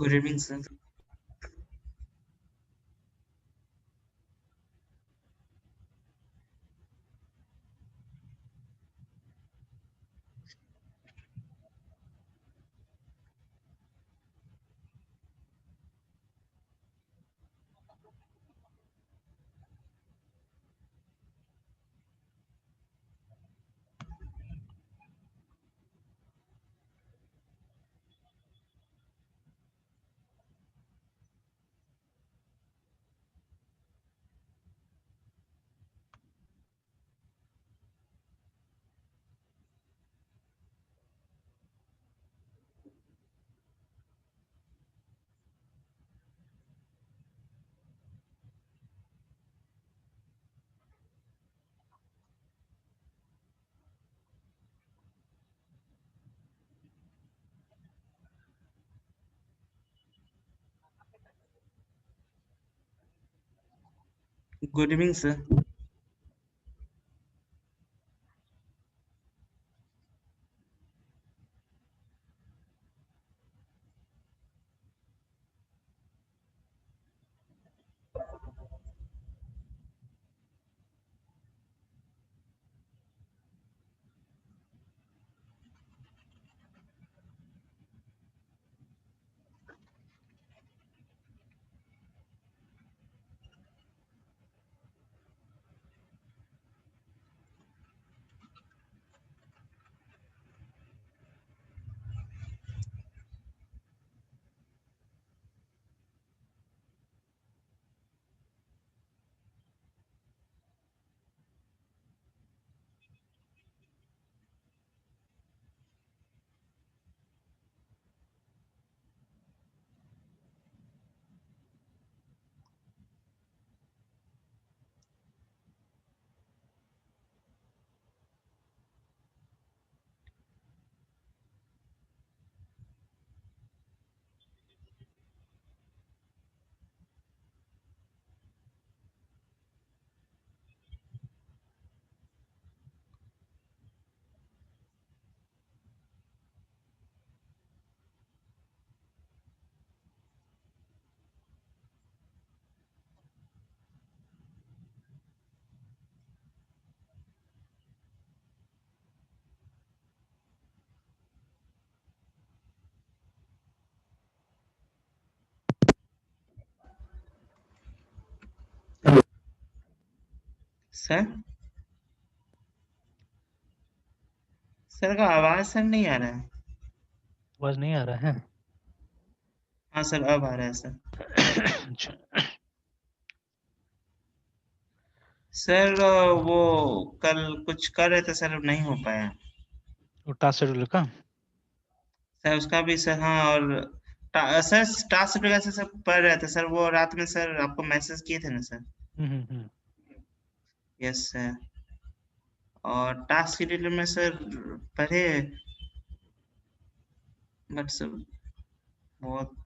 Good evening sir. Good evening sir. Sir sir का आवाज sir नहीं आ रहा है। आवाज नहीं आ रहा है? हाँ सर अब आ रहा है सर। अच्छा, सर वो कल कुछ कर रहे थे सर, नहीं हो पाया वो टास्क शेड्यूलर का? सर। उसका भी सर, हाँ। और सर टास्क शेड्यूल से सर पढ़ रहे थे सर, वो रात में सर आपको मैसेज किए थे ना सर। हम्म। Yes sir. और टास्क शेड्यूल में सर पढ़े, बट सर बहुत।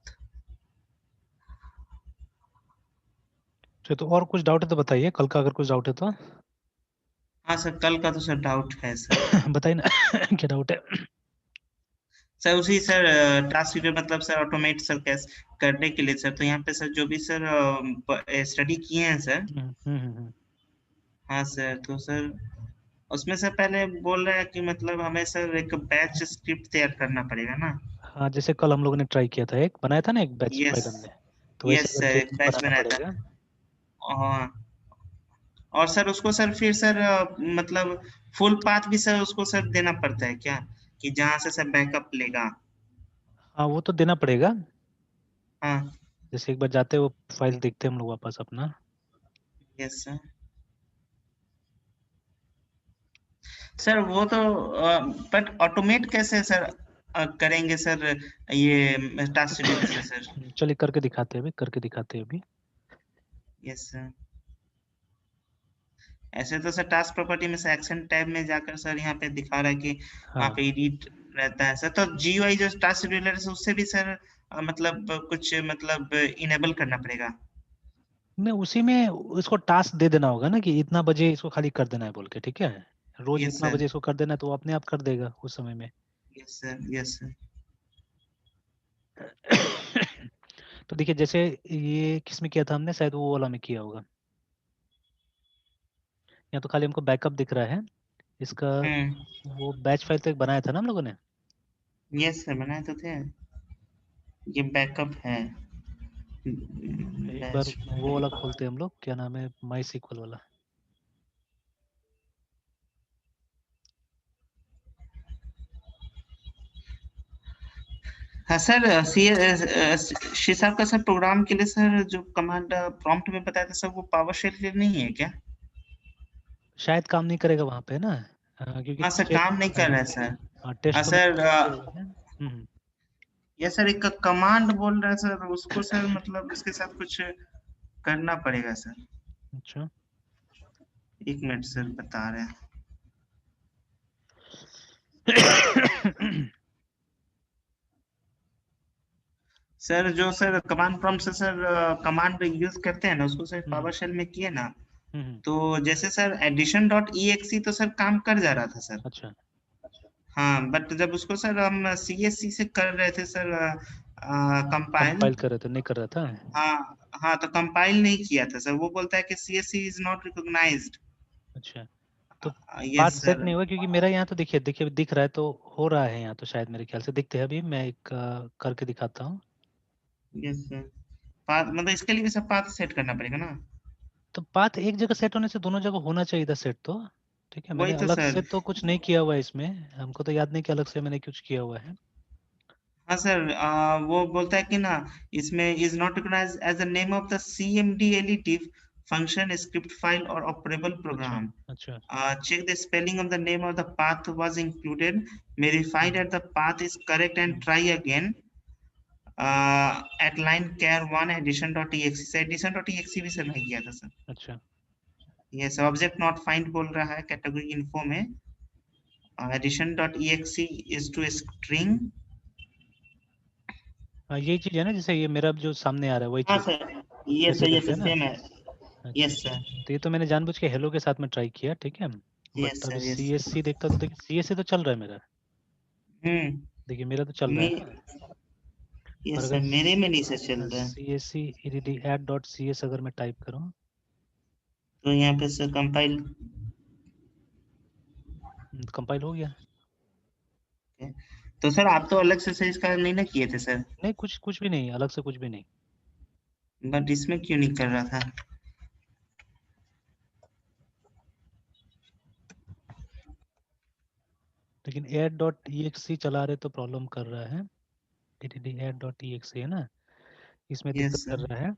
तो और कुछ डाउट है तो बताइए, कल का अगर कुछ डाउट है तो। हाँ सर, कल का तो सर डाउट है सर। बताइए ना क्या डाउट है? सर उसी सर टास्क शेड्यूल मतलब सर ऑटोमेट सर कैसे करने के लिए सर, तो यहाँ पे सर जो भी सर स्टडी किए हैं सर। हम्म। हाँ सर, तो सर उसमें से पहले बोल रहे हैं कि मतलब हमें सर एक बैच स्क्रिप्ट तैयार करना पड़ेगा ना। हाँ, जैसे कल हम लोगों ने ट्राई किया था, एक बनाया था ना, एक बैच यस। फाइल हमने, तो वैसे यस सर, करके एक बैच बनाना बनाया था। पड़ेगा। हाँ। और सर उसको सर फिर सर मतलब फुल पाथ भी सर उसको सर देना पड़ता है क्या, कि जहाँ से सर बैकअप लेगा। हाँ, वो तो देना पड़ेगा। हाँ। जैसे एक बार जाते वो फाइल देखते हम लोग वापस अपना। Yes sir. सर वो तो बट ऑटोमेट कैसे सर करेंगे सर, ये टास्क शेड्यूल से सर। चलिए करके दिखाते हैं अभी, करके दिखाते हैं अभी। Yes sir. ऐसे तो सर टास्क प्रॉपर्टी में से एक्शन टैब में जाकर सर यहाँ पे दिखा रहा है कि वहाँ हाँ, पे एडिट रहता है सर। तो जीयूआई जो टास्क शेड्यूलर है उससे भी सर मतलब कुछ मतलब इनेबल करना पड़ेगा। मैं उसी में उसको टास्क दे देना होगा ना, कि इतना बजे इसको खाली कर देना है बोल के, ठीक है? रोज यस इतना सर। बजे इसको कर देना है, तो वो अपने आप कर देगा उस समय में। Yes sir. Yes sir. तो देखिए जैसे ये किस में किया था हमने, शायद वो वाला में किया होगा। यहाँ तो खाली हमको बैकअप दिख रहा है इसका। वो बैच फाइल तो एक बनाया था ना हम लोगों ने। यस सर, बनाए तो थे। ये बैकअप है। एक बार बैच वो वाला खोलते हैं हम लोग, क्या नाम है, माई सीक्वल वाला। हाँ सर, शी साहब का सर प्रोग्राम के लिए सर जो कमांड प्रॉम्प्ट में बताया था सर, वो पावर शेल के लिए नहीं है क्या? शायद काम नहीं करेगा वहाँ पे ना, क्योंकि हाँ सर, काम नहीं कर रहा है सर। हाँ टेस्ट तो मैंने सर, किया हुआ है। ये सर एक कमांड बोल रहा है सर, उसको सर मतलब इसके साथ कुछ करना पड़ेगा सर। अच्छा। एक मिनट सर, बता रहे हैं। सर जो सर कमांड प्रॉम्प्ट से सर कमांड यूज करते हैं ना, उसको सर पावर शेल में किए ना, तो जैसे sir edition dot E X तो सर काम कर जा रहा था सर। अच्छा। हाँ, बट जब उसको सर हम सीएससी से कर रहे थे सर कंपाइल। कंपाइल कर रहे थे, नहीं कर रहा था। हाँ हाँ, तो कंपाइल नहीं किया था सर, वो बोलता है कि सीएससी इज नॉट रिकॉग्नाइज्ड। अच्छा, तो पाथ यस सेट सर। नहीं हुआ, क्योंकि मेरा यहाँ तो देखिए देखिए दिख रहा है, तो हो रहा है यहाँ तो, शायद मेरे ख्याल से दिखते हैं। अभी मैं एक करके दिखाता हूँ। यस सर, पाथ मतलब इसके लिए भी सब पाथ सेट करना पड़ेगा ना? तो पाथ एक जगह सेट होने से दोनों जगह होना चाहिए था सेट तो। ठीक है, मैंने वही तो अलग से सर। तो कुछ नहीं किया हुआ है इसमें। हमको तो याद नहीं कि अलग से मैंने कुछ किया हुआ है। हाँ सर, वो बोलता है कि ना, इसमें is not recognized as the name of the cmdlet function script file or operable अच्छा। प्रोग्राम। अच्छा। Check the spelling of the name of the path was included. Verify that the path is correct and try again. At line char 1 addition.exe से addition.exe भी sir नहीं किया था sir. अच्छा। ये सब ऑब्जेक्ट नॉट फाइंड बोल रहा है कैटेगरी इन्फो में। addition.exe is to string। हाँ, यही चीज है ना, जैसे ये मेरा जो सामने आ रहा है वही हाँ चीज सर, ये ऐसे सर, ये करके, सर है ना। सेम है। अच्छा, यस सर। तो ये तो मैंने जानबूझ के हेलो के साथ में ट्राई किया, ठीक है। यस बट अभी sir. Yes C S C देखता तो देखिए सी एस सी तो चल रहा है मेरा। देखिए मेरा तो चल रहा है ना। और यस अगर सर, मेरे में नहीं सर चल रहा है। C S C ED ed dot C S अगर मैं टाइप करूँ, तो यहाँ पे सर कंपाइल। कंपाइल हो गया। तो सर आप तो अलग से सर इसका नहीं ना किए थे सर? नहीं, कुछ कुछ भी नहीं, अलग से कुछ भी नहीं। बट इसमें क्यों नहीं कर रहा था? लेकिन एड डॉट ई एक्स सी चला रहे तो प्रॉब्लम कर रहा है। एड डॉट ई एक्स सी है ना, इसमें यस दिक्कत कर सर। रहा है।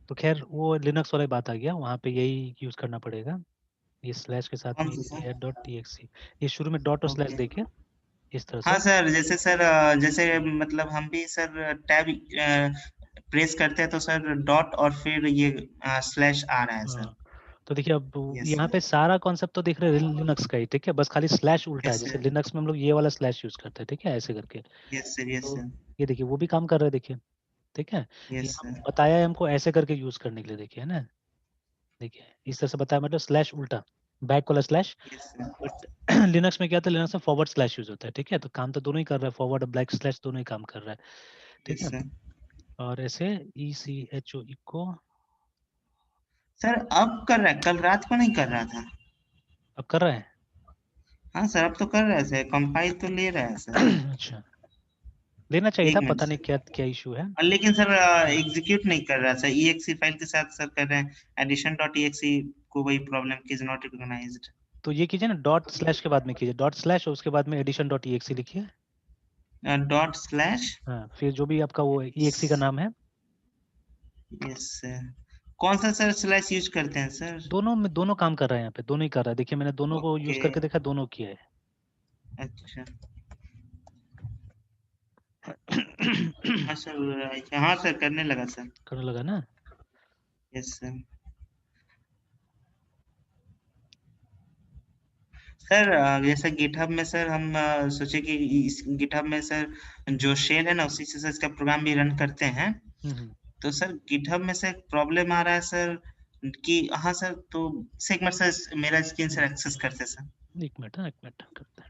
तो खैर वो लिनक्स वाली बात आ गया, वहाँ पे यही यूज करना पड़ेगा, ये स्लैश के साथ कौन में सा sir? Ed dot T X C. ये शुरू में डॉट और स्लैश ओके। देके इस तरह हाँ से। सर, जैसे सर जैसे मतलब हम भी सर टैब प्रेस करते हैं तो सर डॉट और फिर ये स्लैश आ रहा है सर। हाँ, तो देखिए अब यस यहाँ सर। पे सारा कॉन्सेप्ट तो दिख रहा है लिनक्स का ही, ठीक है, बस खाली स्लैश उल्टा है, यस जैसे सर। लिनक्स में हम लोग ये वाला स्लैश यूज करते हैं, ठीक है, ऐसे करके। Yes sir. यस तो सर। ये देखिए वो भी काम कर रहा है, देखिए, ठीक है। यस यहाँ सर। बताया है हमको ऐसे करके यूज करने के लिए, देखिए, है ना। देखिए इस तरह से बताया, मतलब स्लैश उल्टा, बैक वाला slash. Yes sir. But Linux में क्या था, लिनक्स में फॉरवर्ड स्लैश यूज होता है, ठीक है, तो काम तो दोनों ही कर रहा है, फॉरवर्ड और बैक स्लैश दोनों ही काम कर रहा है, ठीक यस है। सर। और ऐसे E C H O echo sir अब कर रहा है, कल रात को नहीं कर रहा था। अब कर रहा है। हाँ सर, अब तो कर रहा है सर, कंपाइल तो ले रहा है सर। अच्छा, लेना चाहिए एक था, मिनट पता नहीं सर। क्या क्या इशू है। लेकिन सर एग्जीक्यूट नहीं कर रहा सर, exe फाइल के साथ सर कर रहे हैं एडिशन डॉट exe को, वही प्रॉब्लम की इज नॉट रिकॉग्नाइज्ड। तो ये कीजिए ना, डॉट स्लैश के बाद में कीजिए, डॉट स्लैश और उसके बाद में एडिशन डॉट ई एक्स लिखिए। Dot slash. हाँ, फिर जो भी आपका वो ई एक्स का नाम है। Yes sir. कौन सा सर स्लैश यूज करते हैं सर? दोनों में दोनों काम कर रहा है, यहाँ पे दोनों ही कर रहा है, देखिए मैंने दोनों को यूज ओके। करके देखा, दोनों किया है। अच्छा। हाँ सर, हाँ सर, करने लगा सर। करने लगा ना। Yes sir. सर जैसे गिटहब में सर हम सोचे कि इस गिटहब में सर जो शेल है ना, उसी से सर इसका प्रोग्राम भी रन करते हैं। हम्म। तो सर गिटहब में से एक प्रॉब्लम आ रहा है सर कि, हाँ सर, तो एक मिनट सर, मेरा स्क्रीन सर एक्सेस करते हैं सर। एक मिनट, हाँ, एक मिनट करते हैं।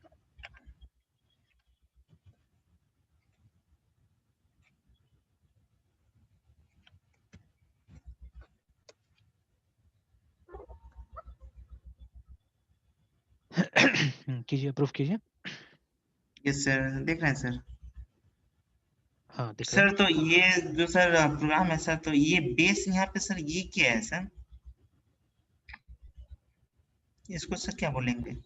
कीजिए, अप्रूव कीजिए। यस सर, देख रहे हैं सर। हाँ, दिख रहा है। सर तो ये जो सर प्रोग्राम है सर, तो ये बेस यहाँ पे सर ये क्या है सर? इसको सर क्या बोलेंगे? ये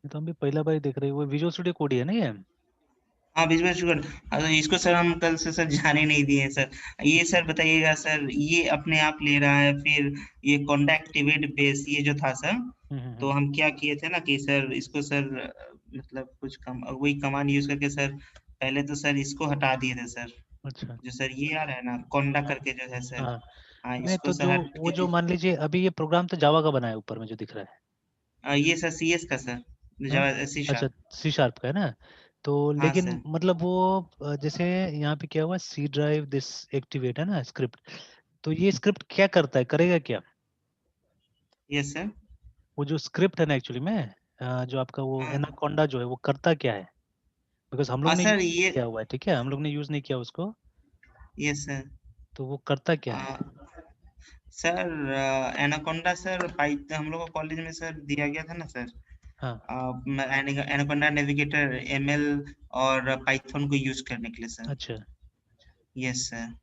तो हम भी पहला बार ही देख रहे हैं। वो विजुअल स्टूडियो कोड ही है ना ये? हाँ, विजुअल शुगर। इसको सर हम कल से सर जाने नहीं दिए सर। ये सर बताइएगा सर, ये अपने आप ले रहा है, फिर ये कॉन्डक्टिवेट बेस ये जो था सर, तो हम क्या किए थे ना कि सर इसको सर मतलब कुछ कम वही कमांड यूज करके सर, पहले तो सर इसको हटा दिए थे सर। अच्छा। जो सर ये आ रहा है ना कोंडा करके जो है सर, हाँ, हाँ नहीं इसको तो सर जो हट वो जो के मान लीजिए अभी ये प्रोग्राम तो जावा का बना है ऊपर में जो दिख रहा है। ये सर सीएस का सर, हैं? जावा सी अच्छा, शार्प। सी शार्प का है ना? तो हाँ लेकिन सर। मतलब वो जैसे यहाँ पे क्या हुआ, सी ड्राइव दिस एक्टिवेट है ना स्क्रिप्ट। तो ये स्क्रिप्ट क्या करता है, करेगा क्या? Yes sir. वो जो स्क्रिप्ट है ना एक्चुअली में जो आपका वो हाँ एनाकोंडा जो है वो करता क्या है? बिकॉज हम लोग ने सर यूज ये, किया हुआ है, ठीक है, हम लोग ने यूज नहीं किया उसको। Yes sir. तो वो करता क्या है? सर एनाकोंडा सर हम लोग को कॉलेज में सर दिया गया था ना सर। हाँ। एनाकोंडा नेविगेटर एमएल और पाइथन को यूज करने के लिए सर। अच्छा, यस सर।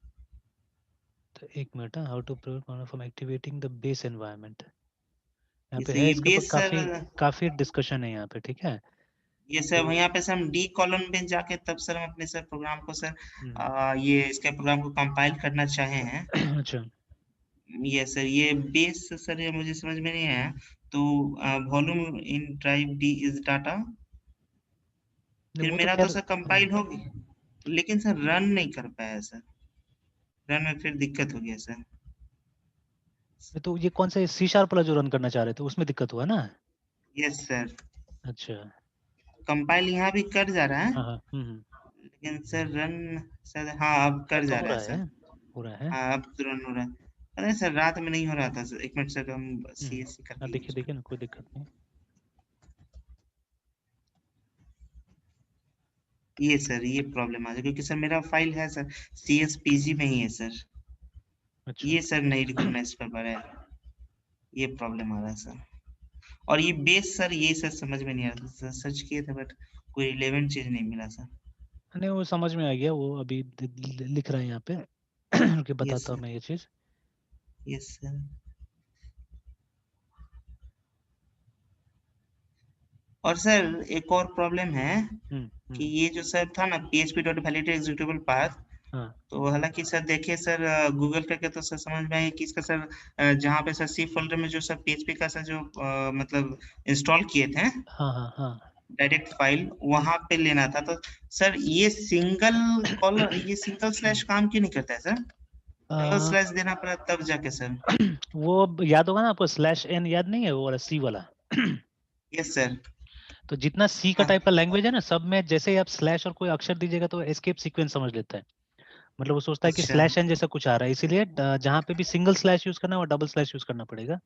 तो एक minute, how to prevent from activating the base environment. यहाँ पे यस है, ये इसके ऊपर बेस सर। काफी काफी डिस्कशन है यहाँ पे, ठीक है। ये सर तो यहाँ पे सर हम डी कॉलम में जाके तब सर हम अपने सर प्रोग्राम को सर हम्म, ये इसके प्रोग्राम को कंपाइल करना चाहे हैं। अच्छा। यस सर, ये बेस सर ये मुझे समझ में नहीं आया। तो volume in drive D is data, नहीं फिर वो तो मेरा तो खैर सर कंपाइल हो गई, लेकिन सर रन नहीं कर पाया सर। रन में फिर दिक्कत हो गया सर। तो ये कौन सा सी शार्प वाला जो रन करना चाह रहे थे उसमें दिक्कत हुआ ना? Yes sir. अच्छा। कंपाइल यहाँ भी कर जा रहा है, हाँ हाँ। लेकिन सर रन, सर हाँ अब रन कर तो जा हो रहा है रहा है, सर। हो रहा है। हाँ अब तो रन हो रहा है। अरे सर रात में नहीं हो रहा था सर, एक मिनट सर हम सीएससी हाँ, करके देखिए यूज देखिए कर। ना, कोई दिक्कत नहीं। ये सर ये प्रॉब्लम आ रहा है क्योंकि सर मेरा फाइल है सर सीएसपीजी में ही है सर। अच्छा। ये सर नहीं रिकॉग्नाइज कर पा रहा है। ये प्रॉब्लम आ रहा है सर। और ये बेस सर ये सर समझ में नहीं आ रहा था सर, सर्च किए थे बट कोई रिलेवेंट चीज नहीं मिला सर। नहीं वो समझ में आ गया, वो अभी लिख रहा है यहाँ पे। रुकिए यस बताता हूँ सर। मैं ये चीज। Yes sir. और सर एक और प्रॉब्लम है कि हम्म। ये जो सर था ना php dot validate executable path, हाँ तो हालांकि सर देखिए सर गूगल करके तो सर समझ में आया कि इसका सर जहाँ पे सर सी फोल्डर में जो सर php का सर जो मतलब इंस्टॉल किए थे हाँ हाँ हाँ। डायरेक्ट फाइल वहां पे लेना था, तो सर ये सिंगल कॉलर ये सिंगल स्लैश काम क्यों नहीं करता है सर? डबल आ, स्लैश देना पड़ा तब जाके सर। वो याद होगा ना आपको, स्लैश एन याद नहीं है, वो वाला सी वाला। Yes sir. तो जितना सी का टाइप का लैंग्वेज है ना, सब में जैसे ही आप स्लैश और कोई अक्षर दीजिएगा तो एस्केप सीक्वेंस समझ लेता है। मतलब वो सोचता है कि अच्छा। स्लैश एन जैसा कुछ आ रहा है, इसीलिए जहाँ पे भी सिंगल स्लैश यूज करना है वो डबल स्लैश यूज करना पड़ेगा।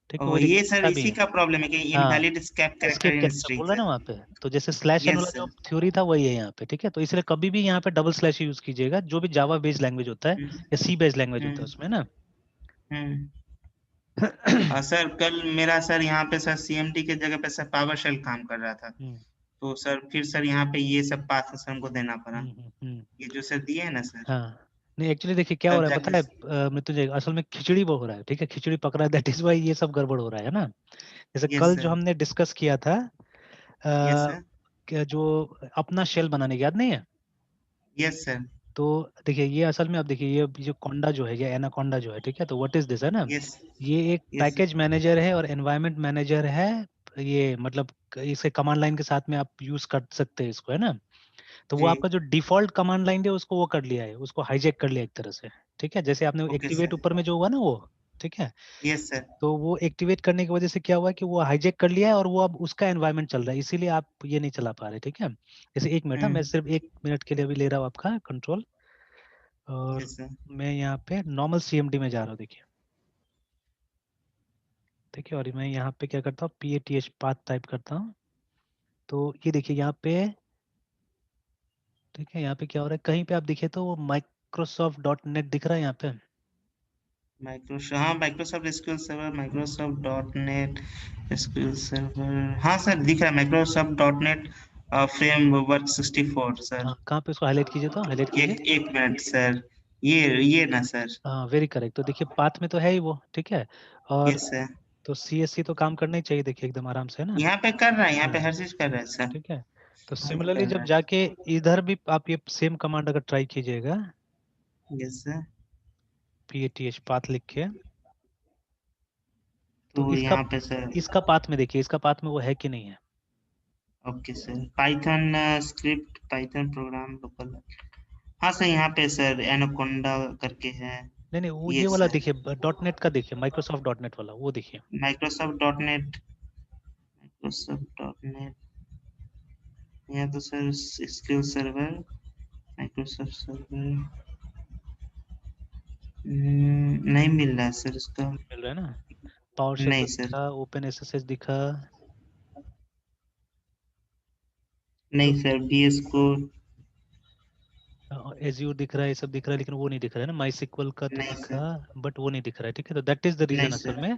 ठीक है, वो ये सर लिखा भी इसी है। का प्रॉब्लम है कि हाँ, invalid escape character escape in character string बोल रहा है ना सर। वहाँ पे। तो जैसे स्लैश एन यस वाला जो सर। थ्योरी था वही है यहाँ पे, ठीक है। तो इसलिए कभी भी यहाँ पे डबल स्लैश यूज कीजिएगा, जो भी जावा बेस्ड लैंग्वेज होता है हम्म। या सी बेस्ड लैंग्वेज होता है हम्म। उसमें ना। हम्म। सर कल मेरा सर यहाँ पे सर सीएमडी के जगह पे सर पावर शेल काम कर रहा था, हम्म तो सर फिर सर यहाँ पे ये सब पाथ सर हमको देना पड़ा। हम्म। ये जो सर दिए है ना सर, हाँ, नहीं एक्चुअली देखिए क्या हो तब रहा है जाके। पता है, मैं तुझे असल में खिचड़ी वो हो रहा है, ठीक है, खिचड़ी पक रहा है, दैट इज वाई ये सब गड़बड़ हो रहा है ना। जैसे यस कल जो सर। हमने डिस्कस किया था यस अ, सर। क्या जो अपना शेल बनाने की याद नहीं है? Yes sir. तो देखिए ये असल में, अब देखिए ये जो कोंडा जो है, ये एनाकोंडा जो है, ठीक है, तो व्हाट इज दिस है ना, यस। ये एक यस सर। पैकेज मैनेजर है और एनवायरनमेंट मैनेजर है। ये मतलब इसके कमांड लाइन के साथ में आप यूज कर सकते हैं इसको, है ना। तो वो जी। आपका जो डिफॉल्ट कमांड लाइन है उसको वो कर लिया है, उसको हाईजैक कर लिया एक तरह से। ठीक है, जैसे आपने ओके एक्टिवेट सर। ऊपर में जो हुआ ना वो, ठीक है। Yes sir. तो वो एक्टिवेट करने की वजह से क्या हुआ कि वो हाईजैक कर लिया है और वो अब उसका एनवायरनमेंट चल रहा है, इसीलिए आप ये नहीं चला पा रहे, ठीक है। जैसे एक मिनट, मैं हम्म। सिर्फ 1 मिनट के लिए अभी ले रहा हूँ आपका कंट्रोल, और यस सर। मैं यहाँ पे नॉर्मल सीएमडी में जा रहा हूँ, देखिए। ठीक है, और मैं यहाँ पे क्या करता हूँ, PATH पाथ टाइप करता हूँ। तो ये देखिए यहाँ पे, ठीक है, यहाँ पे क्या हो रहा है, कहीं पे आप दिखे तो वो माइक्रोसॉफ्ट डॉट नेट दिख रहा है यहाँ पे। Microsoft SQL server, Microsoft dot net SQL server. हाँ सर दिख रहा है, Microsoft dot net framework 64 sir. हाँ, कहाँ पे उसको हाईलाइट कीजिए, तो हाईलाइट कीजिए। एक मिनट सर, ये ना सर। हाँ, वेरी करेक्ट। तो देखिए पाथ में तो है ही वो, ठीक है। और यस सर, तो CSC तो काम करना ही चाहिए, देखिए एकदम आराम से, है ना। यहाँ पे कर रहा है, यहाँ पे हाँ, हर चीज कर रहा है सर। ठीक है। तो हाँ, सिमिलरली कर जब रहा जाके इधर भी आप ये सेम कमांड अगर ट्राई कीजिएगा, है। यस सर, PATH पाथ लिख के, तो तो इसका यहाँ पे सर। इसका पाथ में देखिए, इसका पाथ में वो है कि नहीं है। Okay sir, Python script, Python programme local. हाँ सर, यहाँ पे सर एनाकोंडा करके है। नहीं नहीं, वो ये ये वाला सर देखिए, डॉट नेट का देखिए, माइक्रोसॉफ्ट डॉट नेट वाला वो देखिए। Microsoft dot net, Microsoft dot net. यहाँ तो sir skill server, Microsoft server नहीं मिल रहा है सर इसका। मिल रहा है ना। पावर शेल नहीं तो सर, दिखा, ओपन SSH दिखा। तो नहीं सर, बीएस कोड एज्यूर दिख रहा है, ये सब दिख रहा है, लेकिन वो नहीं दिख रहा है ना। माई सिक्वल का तो नहीं दिखा, सर। बट वो नहीं दिख रहा है, ठीक है। तो दैट इज द नहीं रीजन असल सर। में,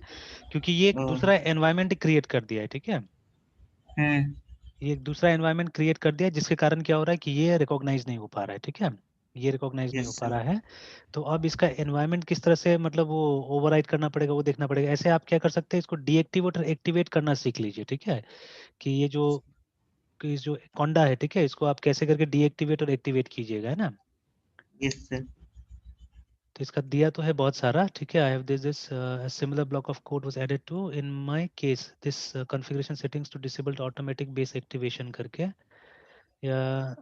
क्योंकि ये एक ओह, दूसरा एनवायरनमेंट क्रिएट कर दिया है, ठीक है। हम्म। ये एक दूसरा एनवायरनमेंट क्रिएट कर दिया है, जिसके कारण क्या हो रहा है कि ये रिकॉग्नाइज नहीं हो पा रहा है, ठीक है। ये रिकॉग्नाइज नहीं हो यस पा सर। रहा है। तो अब इसका एनवायरनमेंट किस तरह से मतलब वो ओवरराइड करना पड़ेगा, वो देखना पड़ेगा। ऐसे आप क्या कर सकते हैं, इसको डीएक्टिवेट और एक्टिवेट करना सीख लीजिए, ठीक है। कि ये जो कि जो कोंडा है, ठीक है, इसको आप कैसे करके डीएक्टिवेट और एक्टिवेट कीजिएगा, है ना। Yes sir. तो इसका दिया तो है बहुत सारा, ठीक है। I have this similar block of code was added to in my case this configuration settings to disable automatic base activation करके, या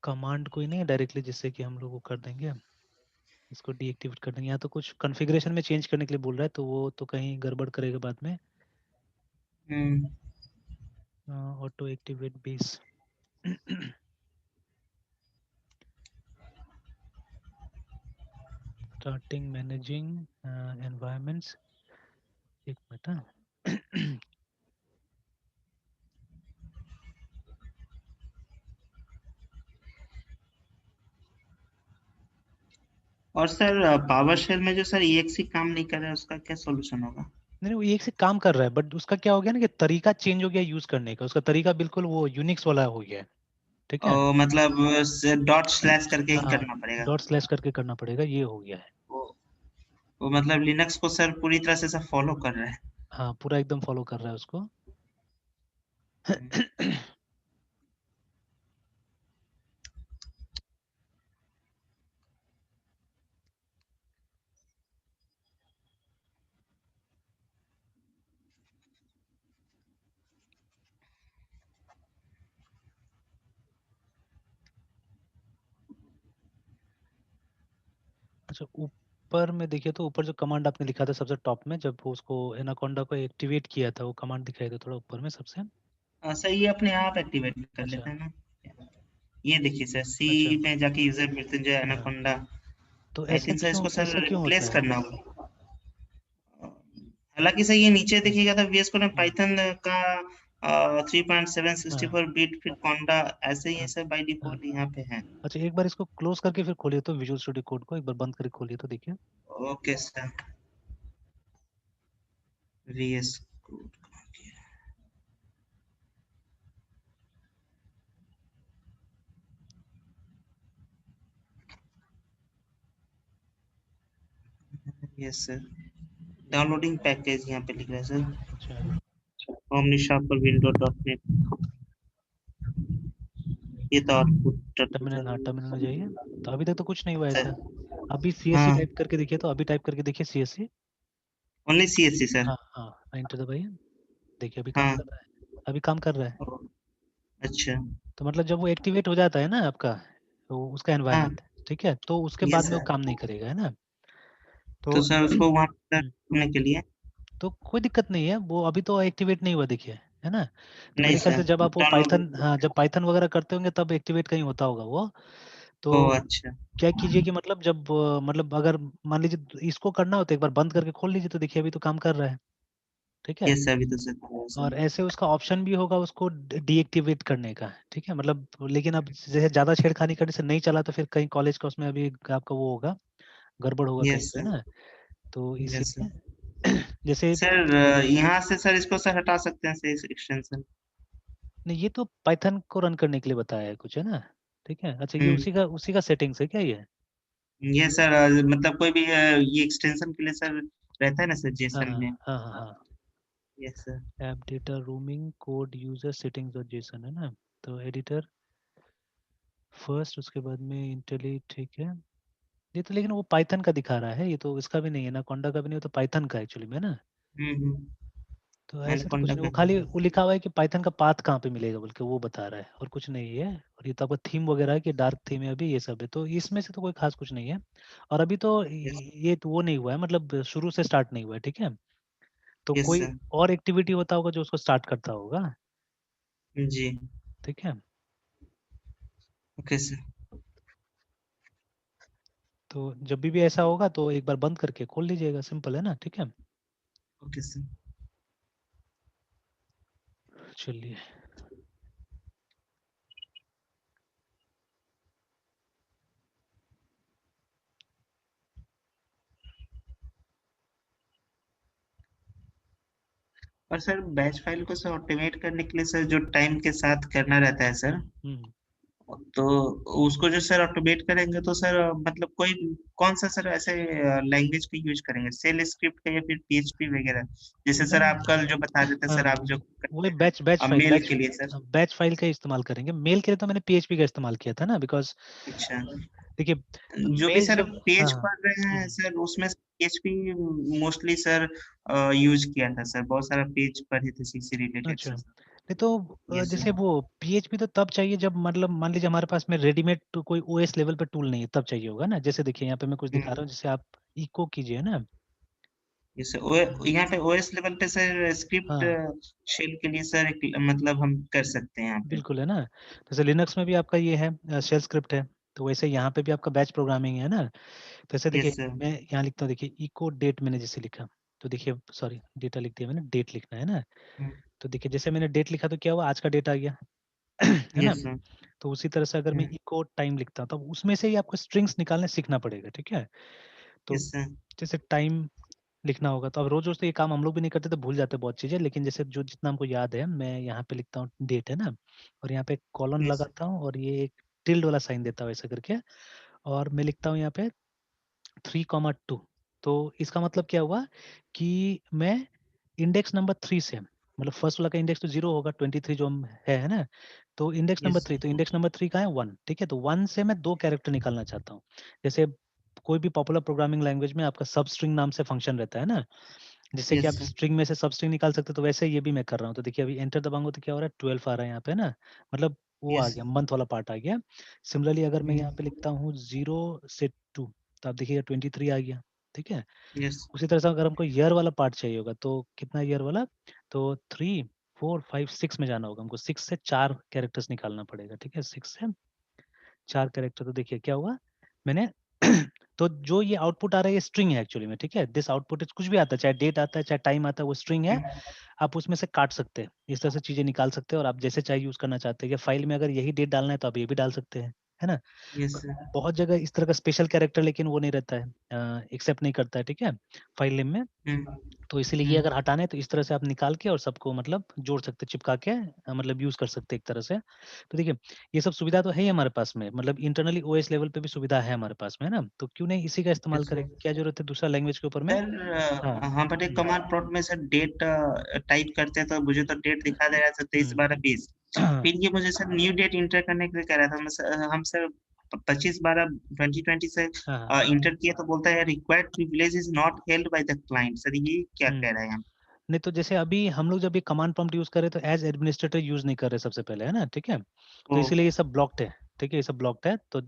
कमांड कोई नहीं है डायरेक्टली जिससे कि हम लोग वो कर देंगे, इसको डीएक्टिवेट कर देंगे। यहाँ तो कुछ कॉन्फ़िगरेशन में चेंज करने के लिए बोल रहा है, तो वो तो कहीं गड़बड़ करेगा बाद में। Hmm. Auto activate base starting managing environments, एक मिनट हाँ। और सर पावर शेल में जो सर EXE काम नहीं कर रहा है, उसका क्या सॉल्यूशन होगा? नहीं वो एक से काम कर रहा है, बट उसका क्या हो गया ना कि तरीका चेंज हो गया यूज करने का। उसका तरीका बिल्कुल वो यूनिक्स वाला हो गया है, ठीक है। मतलब डॉट स्लैश करके ही हाँ, करना पड़ेगा। डॉट स्लैश करके करना पड़ेगा, ये हो गया है। वो, वो मतलब लिनक्स को सर पूरी तरह से सब फॉलो कर रहा है। हाँ, पूरा एकदम फॉलो कर रहा है उसको। हम्म। अच्छा, ऊपर में देखिए, तो ऊपर जो कमांड आपने लिखा था सबसे टॉप में, जब वो उसको एनाकोंडा को एक्टिवेट किया था, वो कमांड दिखाई दे थोड़ा ऊपर में सबसे। सर ये अपने आप एक्टिवेट कर अच्छा लेता है ना। ये देखिए सर, सी अच्छा। में जाके यूजर मृत्युंजय हाँ, एनाकोंडा। तो आई थिंक सर इसको सर ऐसा क्यों होता रिप्लेस है। करना होगा। हालांकि सर ये नीचे हम्म, देखिएगा तो VS कोड में हम्म, पाइथन का 3.764 हाँ बिट फिर कॉन्डा ऐसे ही है हाँ सर, बाय हाँ। डिफॉल्ट यहाँ पे है। अच्छा, एक बार इसको क्लोज करके फिर खोलिए, तो विजुअल स्टूडियो कोड को एक बार बंद करके खोलिए तो देखिए। Okay sir, VS code. Yes sir, downloading package यहाँ पे लिख रहा है सर। अच्छा, ओमनी पर विंडो डॉट नेट। ये तो आउटपुट टर्मिनल, हाँ टर्मिनल में जाइए। तो अभी तक तो कुछ नहीं हुआ सर। ऐसा। अभी CSC हाँ, टाइप करके देखिए, तो अभी टाइप करके देखिए CSC। Only CSC sir. हाँ हाँ, एंटर दबाइए। देखिए अभी काम हाँ। कर रहा है, अभी काम कर रहा है। ओ, अच्छा। तो मतलब जब वो एक्टिवेट हो जाता है ना आपका, तो उसका हाँ। एनवायरनमेंट, ठीक है, तो उसके बाद यस में वो सर, काम नहीं करेगा, है ना। तो तो सर उसको वहाँ पर हम्म, करने के लिए। तो कोई दिक्कत नहीं है, वो अभी तो एक्टिवेट नहीं हुआ देखिए, है ना। तो नहीं मेरे ख्याल सर, से जब आप वो पाइथन, डाउनलोड। हाँ जब पाइथन वगैरह करते होंगे तब एक्टिवेट कहीं होता होगा वो। तो ओ अच्छा। क्या कीजिए कि मतलब जब मतलब अगर मान लीजिए इसको करना हो तो एक बार बंद करके खोल लीजिए, तो देखिए अभी तो काम कर रहा है, ठीक है। यस सर, अभी तो सर सर। और ऐसे उसका ऑप्शन भी होगा उसको डीएक्टिवेट करने का, ठीक है। मतलब लेकिन अब जैसे ज्यादा छेड़खानी करने से नहीं चला, तो फिर कहीं कॉलेज का उसमें अभी आपका वो होगा, गड़बड़ होगा कहीं यस पे सर। ना, तो यस इसीलिए सर। जैसे सर यहाँ से सर इसको सर हटा सकते हैं सर एक्सटेंशन। नहीं, ये तो पाइथन को रन करने के लिए बताया है कुछ, है ना? ठीक है, अच्छा ये हम्म। उसी का सेटिंग्स है क्या ये? ये सर मतलब कोई भी ये एक्सटेंशन के लिए सर रहता है ना सर हाँ, जेसन में। हाँ, हाँ, हाँ। Yes sir. App data rooming code user settings और जेसन, है ना? तो एडिटर फर्स्ट, उसके बाद में इंटेली, ठीक है। ये तो लेकिन वो पाइथन का दिखा रहा है, ये तो इसका भी नहीं है, एनाकोंडा का भी नहीं, वो तो पाइथन का एक्चुअली में ना। तो ऐसा तो कुछ एनाकोंडा नहीं, का वो खाली नहीं। वो लिखा हुआ है कि पाइथन का पाथ कहाँ पे मिलेगा बोल के वो बता रहा है, और कुछ नहीं है। और ये तो आपका थीम वगैरह है कि डार्क थीम है अभी, ये सब है, तो इसमें से तो कोई खास कुछ नहीं है। और अभी तो यस। ये तो वो नहीं हुआ है, मतलब शुरू से स्टार्ट नहीं हुआ है, ठीक है। तो यस कोई सर। और एक्टिविटी होता होगा जो उसको स्टार्ट करता होगा, जी। ठीक है। Okay sir. तो जब भी ऐसा होगा तो एक बार बंद करके खोल लीजिएगा, सिंपल है ना, ठीक है। Okay sir. चलिए। और सर बैच फाइल को सर ऑटोमेट करने के लिए सर जो टाइम के साथ करना रहता है सर, हम्म। तो उसको जो सर ऑटोमेट करेंगे तो सर मतलब कोई कौन सा सर ऐसे लैंग्वेज का यूज करेंगे, सेल स्क्रिप्ट का या फिर पीएचपी वगैरह, जैसे सर आप कल जो बता रहे थे हाँ, सर आप जो वही करते हैं बैच फाइल, मेल के लिए सर। बैच फाइल का इस्तेमाल करेंगे। मेल के लिए तो मैंने पीएचपी का इस्तेमाल किया था ना, बिकॉज अच्छा। देखिए जो भी मेल सर जब, पेज हाँ, पढ़ रहे हैं सर उसमें पीएचपी मोस्टली सर यूज किया था सर, बहुत सारा पेज पढ़े थे सी से रिलेटेड अच्छा, से सर। नहीं तो यस जैसे सर। वो पीएचपी तो तब चाहिए जब मतलब मान लीजिए हमारे पास में रेडीमेड तो कोई ओएस लेवल पे टूल नहीं है, तब चाहिए होगा ना। जैसे देखिए यहाँ पे मैं कुछ दिखा रहा हूँ, जैसे आप इको कीजिए ना। यस सर, यहाँ पे ओएस लेवल पे सर स्क्रिप्ट हाँ, शेल के लिए सर मतलब हम कर सकते हैं यहाँ पे। बिल्कुल है ना। जैसे लिनक्स में भी आपका ये है शेल स्क्रिप्ट है, तो वैसे यहाँ पे भी आपका बैच प्रोग्रामिंग है ना। तो ऐसे देखिए यस सर। मैं यहाँ लिखता हूँ, देखिए इको डेट मैंने जैसे लिखा, तो देखिए सॉरी डेटा लिख दिया मैंने, डेट लिखना है ना। तो देखिए जैसे मैंने डेट लिखा तो क्या हुआ, आज का डेट आ गया है ना। Yes sir. तो उसी तरह से अगर मैं इको टाइम लिखता हूँ तो उसमें से ही आपको स्ट्रिंग्स निकालने सीखना पड़ेगा, ठीक है। तो यस सर। जैसे टाइम लिखना होगा, तो अब रोज रोज तो ये काम हम लोग भी नहीं करते, तो भूल जाते हैं बहुत चीजें, लेकिन जैसे जो जितना हमको याद है मैं यहाँ पे लिखता हूँ डेट, है ना। और यहाँ पे कॉलन यस। लगाता हूँ और ये एक टिल्ड वाला साइन देता हूँ ऐसा करके। और मैं लिखता हूँ यहाँ पे 3,2। तो इसका मतलब क्या हुआ कि मैं इंडेक्स नंबर 3 से, मतलब फर्स्ट वाला का इंडेक्स तो 0 होगा, 23 जो है ना। तो इंडेक्स नंबर यस 3, सर। तो इंडेक्स नंबर 3 का है 1, ठीक है। तो 1 से मैं 2 कैरेक्टर निकालना चाहता हूँ। जैसे कोई भी पॉपुलर प्रोग्रामिंग लैंग्वेज में आपका सब स्ट्रिंग नाम से फंक्शन रहता है ना, जिससे कि आप यस सर। स्ट्रिंग में से सब स्ट्रिंग निकाल सकते हो। तो वैसे ये भी मैं कर रहा हूँ। तो देखिए अभी एंटर दबाऊंगा तो क्या हो रहा है, 12 आ रहा है यहाँ पे ना, मतलब वो आ यस। गया, मंथ वाला पार्ट आ गया। सिमिलरली अगर मैं यहाँ पे लिखता हूँ 0 से 2, तो आप देखिएगा 23 आ गया, ठीक है। यस। उसी तरह से अगर हमको ईयर वाला पार्ट चाहिए होगा तो कितना ईयर वाला, तो 3, 4, 5, 6 में जाना होगा हमको, 6 से 4 कैरेक्टर्स निकालना पड़ेगा, ठीक है। 6 से 4 कैरेक्टर, तो देखिए क्या हुआ मैंने तो जो ये आउटपुट आ रहा है ये स्ट्रिंग है एक्चुअली में, ठीक है। दिस आउटपुट इज, कुछ भी आता है, चाहे डेट आता है चाहे टाइम आता है, वो स्ट्रिंग है। आप उसमें से काट सकते हैं, इस तरह से चीजें निकाल सकते हैं, और आप जैसे चाहे यूज करना चाहते हैं, या फाइल में अगर यही डेट डालना है तो आप ये भी डाल सकते हैं, है ना। Yes sir. बहुत जगह इस तरह का स्पेशल कैरेक्टर लेकिन वो नहीं रहता है, एक्सेप्ट नहीं करता है, ठीक है, फाइल नेम में। तो इसीलिए ये अगर हटाना है तो इस तरह से आप निकाल के और सबको मतलब जोड़ सकते हैं, चिपका के मतलब यूज कर सकते हैं एक तरह से। तो देखिए ये सब सुविधा तो है ही हमारे पास में, मतलब इंटरनली ओएस लेवल पे भी सुविधा है हमारे पास में, है ना। तो क्यों नहीं इसी का इस्तेमाल यस करें, सर। क्या जरूरत है दूसरा लैंग्वेज के ऊपर में। सर हाँ। हाँ बट एक कमांड प्रॉम्प्ट में सर डेट टाइप करते हैं तो मुझे तो डेट दिखा दे रहा है सर 23/12/20। हम्म। फिर ये मुझे सर न्यू डेट इंटर करने के लिए कह रहा था, हम सर 25/12/2020 से हाँ, हाँ। इंटर किए तो बोलता है required privilege is not held by the client, sir ये क्या कह रहा है यहाँ। नहीं तो जैसे अभी हम लोग जब ये कमांड प्रॉम्प्ट यूज कर रहे हैं तो एज एडमिनिस्ट्रेटर यूज नहीं कर रहे सबसे पहले, है ना, ठीक है। तो ओ। इसीलिए ये सब ब्लॉक्ड है, ठीक है, ये सब ब्लॉक्ड है। तो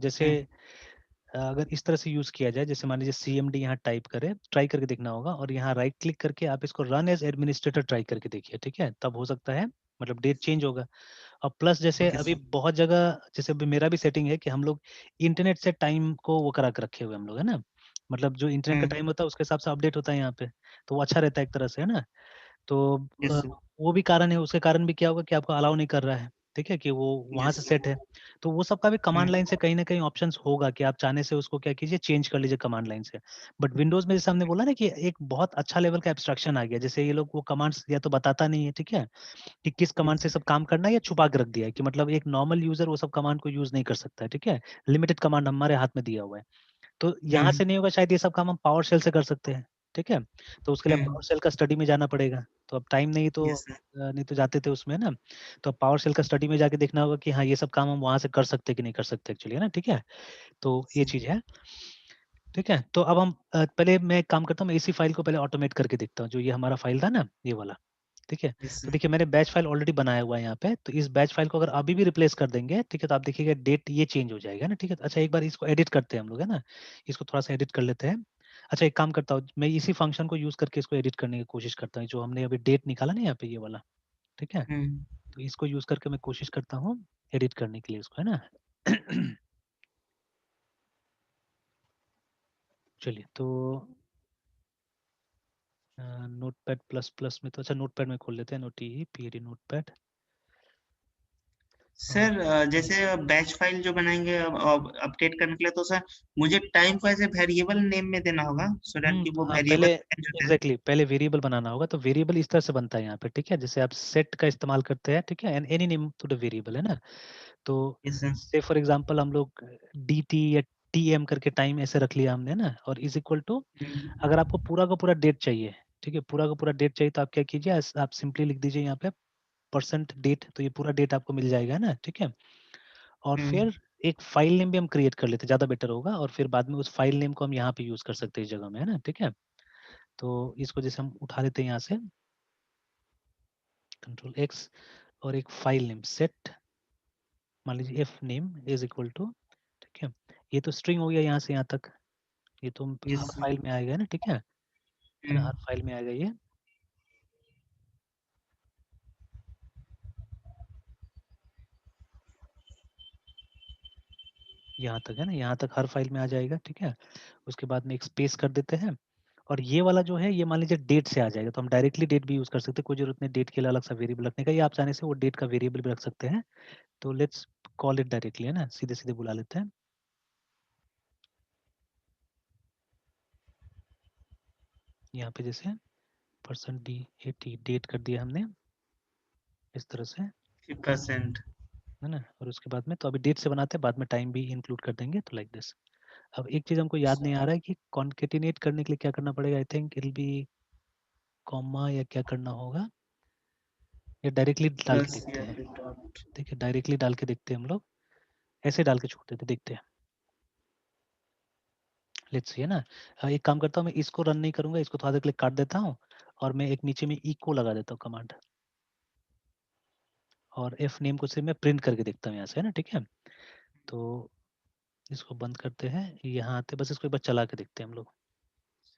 जैसे हम्म। अगर इस तरह से यूज किया जाए, जैसे मान लीजिए CMD यहाँ टाइप करें, ट्राई करके देखना होगा, और यहाँ राइट क्लिक करके आप इसको रन एज एडमिनिस्ट्रेटर ट्राई करके देखिए, ठीक है, तब हो सकता है मतलब डेट चेंज होगा। और प्लस जैसे ओके अभी सर। बहुत जगह, जैसे अभी मेरा भी सेटिंग है कि हम लोग इंटरनेट से टाइम को वो करा के रखे हुए हम लोग, है ना। मतलब जो इंटरनेट का हम्म। टाइम होता है उसके हिसाब से अपडेट होता है यहाँ पे, तो वो अच्छा रहता है एक तरह से, है ना। तो यस सर। वो भी कारण है, उसके कारण भी क्या होगा कि आपको अलाउ नहीं कर रहा है, ठीक है, कि वो वहाँ यस से सर। सेट है। तो वो सब का भी कमांड लाइन से कहीं न कहीं ऑप्शंस होगा कि आप चाहने से उसको क्या कीजिए, चेंज कर लीजिए कमांड लाइन से। बट विंडोज़ में जैसे हमने बोला ना कि एक बहुत अच्छा लेवल का एब्स्ट्रैक्शन आ गया। जैसे ये लोग वो कमांड्स या तो बताता नहीं है, ठीक है? कि किस कमांड से सब काम करना है, या छुपा के रख दिया है कि मतलब एक नॉर्मल यूज़र वो सब कमांड को यूज़ नहीं कर सकता है, ठीक है? लिमिटेड कमांड हमारे हाथ में दिया हुआ है। तो यहाँ से नहीं होगा, शायद ये सब काम हम पावर शेल से कर सकते हैं, ठीक है? तो उसके लिए पावर शेल का स्टडी में जाना पड़ेगा। तो अब टाइम नहीं तो यस सर। नहीं तो जाते थे उसमें ना, तो पावर शेल का स्टडी में जाके देखना होगा कि हाँ, ये सब काम हम वहाँ से कर सकते हैं कि नहीं कर सकते एक्चुअली, है ना? ठीक है? तो ये चीज़ है, ठीक है? तो अब हम पहले मैं एक काम करता हूँ, मैं इसी फाइल को पहले ऑटोमेट करके देखता हूँ, जो ये हमारा फाइल था ना, ये वाला, ठीक है? यस तो सर। देखिए मैंने बैच फाइल ऑलरेडी बनाया हुआ है यहाँ पे, तो इस बैच फाइल को अगर अभी भी रिप्लेस कर देंगे, ठीक है? तो आप देखिएगा डेट ये चेंज हो जाएगा ना, ठीक है? अच्छा एक बार इसको एडिट करते हैं हम लोग, है ना? इसको थोड़ा-सा एडिट कर लेते हैं। अच्छा एक काम करता हूँ, मैं इसी फंक्शन को यूज़ करके इसको एडिट करने की कोशिश करता हूँ, जो हमने अभी डेट निकाला ना यहाँ पे ये वाला, ठीक है? तो इसको यूज़ करके मैं कोशिश करता हूँ एडिट करने के लिए इसको, है ना? चलिए तो नोटपैड प्लस प्लस में तो अच्छा नोटपैड में खोल लेते हैं, नोटी पीएडी नोटपैड। और सर जैसे बैच फाइल जो बनाएंगे अब अपडेट करने के लिए, तो सर मुझे टाइम को ऐसे वेरिएबल नेम में देना होगा, सो दैट कि वो हाँ, पहले वेरिएबल चेंज होता है। एग्ज़ैक्टली पहले वेरिएबल बनाना होगा, तो वेरिएबल इस तरह से बनता है यहाँ पे, ठीक है? जैसे आप सेट का इस्तेमाल करते हैं, ठीक है? And any name to the variable, है ना? तो yes sir. Say for example हम लोग डीटी या टीएम करके टाइम ऐसे रख लिया हमने ना, और इज़ इक्वल टू अगर आपको पूरा का पूरा डेट चाहिए, ठीक है? पूरा का पूरा डेट चाहिए तो आप क्या कीजिए, आप सिंपली लिख दीजिए यहाँ पे परसेंट डेट, तो ये पूरा डेट आपको मिल जाएगा, है ना? ठीक है? और फिर एक फाइल नेम भी हम क्रिएट कर लेते हैं, ज़्यादा बेटर होगा, और फिर बाद में उस फाइल नेम को हम यहाँ पे यूज़ कर सकते हैं इस जगह में, है ना? ठीक है? तो इसको जैसे हम उठा लेते हैं यहाँ से, कंट्रोल एक्स, और एक फाइल नेम सेट, मान लीजिए F name is equal to, ठीक है? ये तो स्ट्रिंग हो गया यहाँ से यहाँ तक, ये तो यस हर सर। फाइल में आएगा ना, ठीक है? है ना? हर फाइल में आएगा ये, यहाँ तक है ना, यहाँ तक हर फाइल में आ जाएगा, ठीक है? उसके बाद में एक स्पेस कर देते हैं, और ये वाला जो है ये मान लीजिए डेट से आ जाएगा, तो हम डायरेक्टली डेट भी यूज़ कर सकते हैं, कोई ज़रूरत नहीं डेट के लिए अलग सा वेरिएबल रखने का, या आप चाहने से वो डेट का वेरिएबल भी रख सकते हैं। तो लेट्स कॉल इट डायरेक्टली, है ना? सीधे-सीधे बुला लेते हैं। यहाँ पे जैसे परसेंट डी एटी डेट कर दिया हमने इस तरह से, 50%। है ना? और उसके बाद में तो अभी डेट से बनाते हैं, बाद में टाइम भी इंक्लूड कर देंगे, तो लाइक दिस। अब एक चीज़ हमको याद नहीं आ रहा है कि कॉन्केटिनेट करने के लिए क्या करना पड़ेगा, I think it will be comma या क्या करना होगा, या डायरेक्टली डाल के प्लस देखते या हैं। फिर डॉट। देखिए डायरेक्टली डाल के देखते हैं हम लोग, ऐसे डाल के छोड़ देते, देखते हैं। लेट्स सी, है ना? एक काम करता हूँ, मैं इसको रन नहीं करूँगा, इसको थोड़ा देर के लिए काट देता हूँ, और मैं एक नीचे में इको लगा देता हूँ कमांड, और एफ नेम को से मैं प्रिंट करके देखता हूँ यहाँ से, है ना? ठीक है? तो इसको बंद करते हैं, यहाँ आते बस इसको एक बार चला के देखते हैं हम लोग।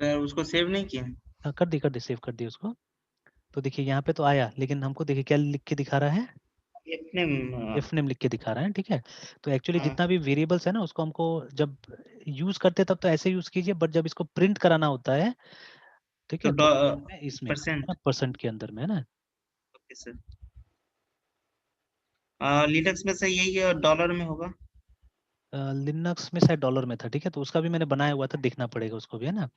सर उसको सेव नहीं किया। हाँ, कर दी, सेव कर दी उसको। तो देखिए यहाँ पे तो आया, लेकिन हमको देखिए क्या लिख के दिखा रहा है, अपने एफ नेम लिख के दिखा रहा है, ठीक है? तो एक्चुअली हाँ, जितना भी वेरिएबल्स है ना, उसको हमको जब यूज़ करते हैं तब तो ऐसे यूज़ कीजिए, बट जब इसको प्रिंट कराना होता है, ठीक तो है? तो इसमें, है ना? परसेंट। परसेंट के अंदर में, है ना? Okay sir. लिनक्स में सर यही है, डॉलर में होगा। लिनक्स में शायद डॉलर में था, ठीक है? तो उसका भी मैंने बनाया हुआ था, देखना पड़ेगा उसको भी, है ना?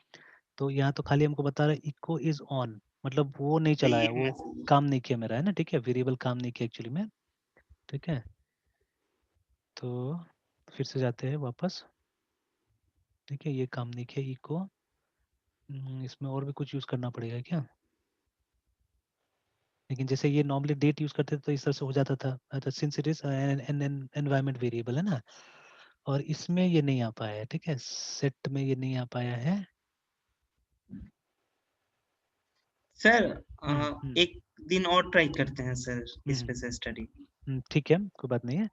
तो यहाँ तो खाली हमको बता रहा है इको इज़ ऑन, मतलब वो नहीं तो चला है, ये वो मैसेज। काम नहीं किया मेरा, है ना? ठीक है? वेरिएबल काम नहीं किया एक्चुअली में, ठीक है? तो फिर से जाते हैं वापस, ठीक है? ये काम नहीं किया इको, इसमें और भी कुछ यूज़ करना पड़ेगा क्या? लेकिन जैसे ये नॉर्मली डेट यूज़ करते थे तो इस तरह से हो जाता था, अच्छा since it is an an environment variable, है ना? और इसमें ये नहीं आ पाया है, ठीक है? सेट में ये नहीं आ पाया है। सर हुँ, हुँ, एक दिन और ट्राई करते हैं सर, हुँ, इस पे से स्टडी। ठीक है, कोई बात नहीं है।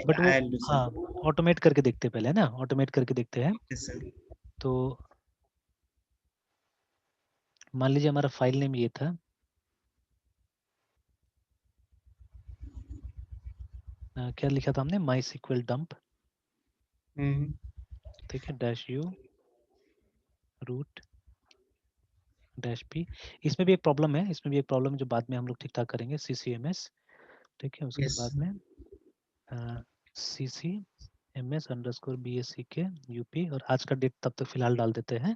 बट वो आई विल डू हाँ, सर। ऑटोमेट करके देखते हैं पहले, है ना? ऑटोमेट करके देखते हैं। Okay sir. तो मान लीजिए हमारा फ़ाइल नेम ये था, क्या लिखा था हमने? माइस्क्ल डंप, हम्म। ठीक है? Dash u root dash p. इसमें भी एक प्रॉब्लम है, इसमें भी एक प्रॉब्लम है जो बाद में हम लोग ठीक-ठाक करेंगे, सीसीएमएस, ठीक है? उसके यस। बाद में CC MS_BACK UP, और आज का डेट तब तक फिलहाल डाल देते हैं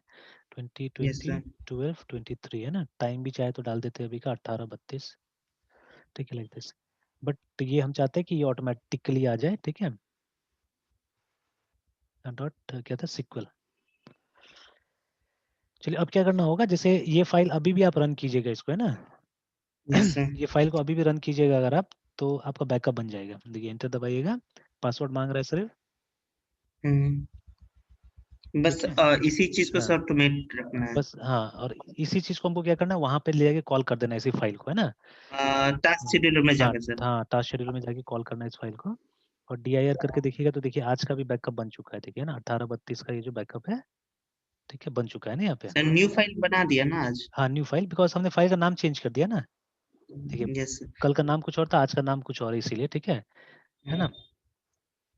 2020-12-23 है ना। टाइम भी चाहे तो डाल देते हैं अभी का 18:32, ठीक है, लाइक दिस। बट ये हम चाहते हैं कि ये ऑटोमेटिकली आ जाए, ठीक है। डॉट क्या था, सिक्वल। चलिए अब क्या करना होगा, जैसे ये फाइल अभी भी आप रन कीजिएगा इसको, है ना। Yes sir. ये फाइल को अभी भी रन कीजिएगा अगर आप, तो आपका बैकअप बन जाएगा। देखिए एंटर दबाइएगा, पासवर्ड मांग रहा है सिर्फ, बस ठीक है। इसी चीज को हाँ सर ऑटोमेट रखना है। बस, हाँ, और इसी चीज को हमको क्या करना है, वहां पे ले जाके कॉल कर देना है इसी फाइल को, है ना। टास्क शेड्यूलर में हाँ जाकर सर। हाँ, टास्क शेड्यूल में जाके कॉल करना है इस फाइल को, और DIR करके देखिएगा तो देखिए आज का भी बैकअप बन चुका है, देखिए ना 18:32 का ये जो बैकअप है, ठीक है, बन चुका है ना यहाँ पे। सर न्यू फाइल बना दिया ना आज? हाँ न्यू फाइल, बिकॉज हमने फाइल का नाम चेंज कर दिया ना। देखिए यस सर। कल का नाम कुछ और था, आज का नाम कुछ और है, इसीलिए, ठीक है ना।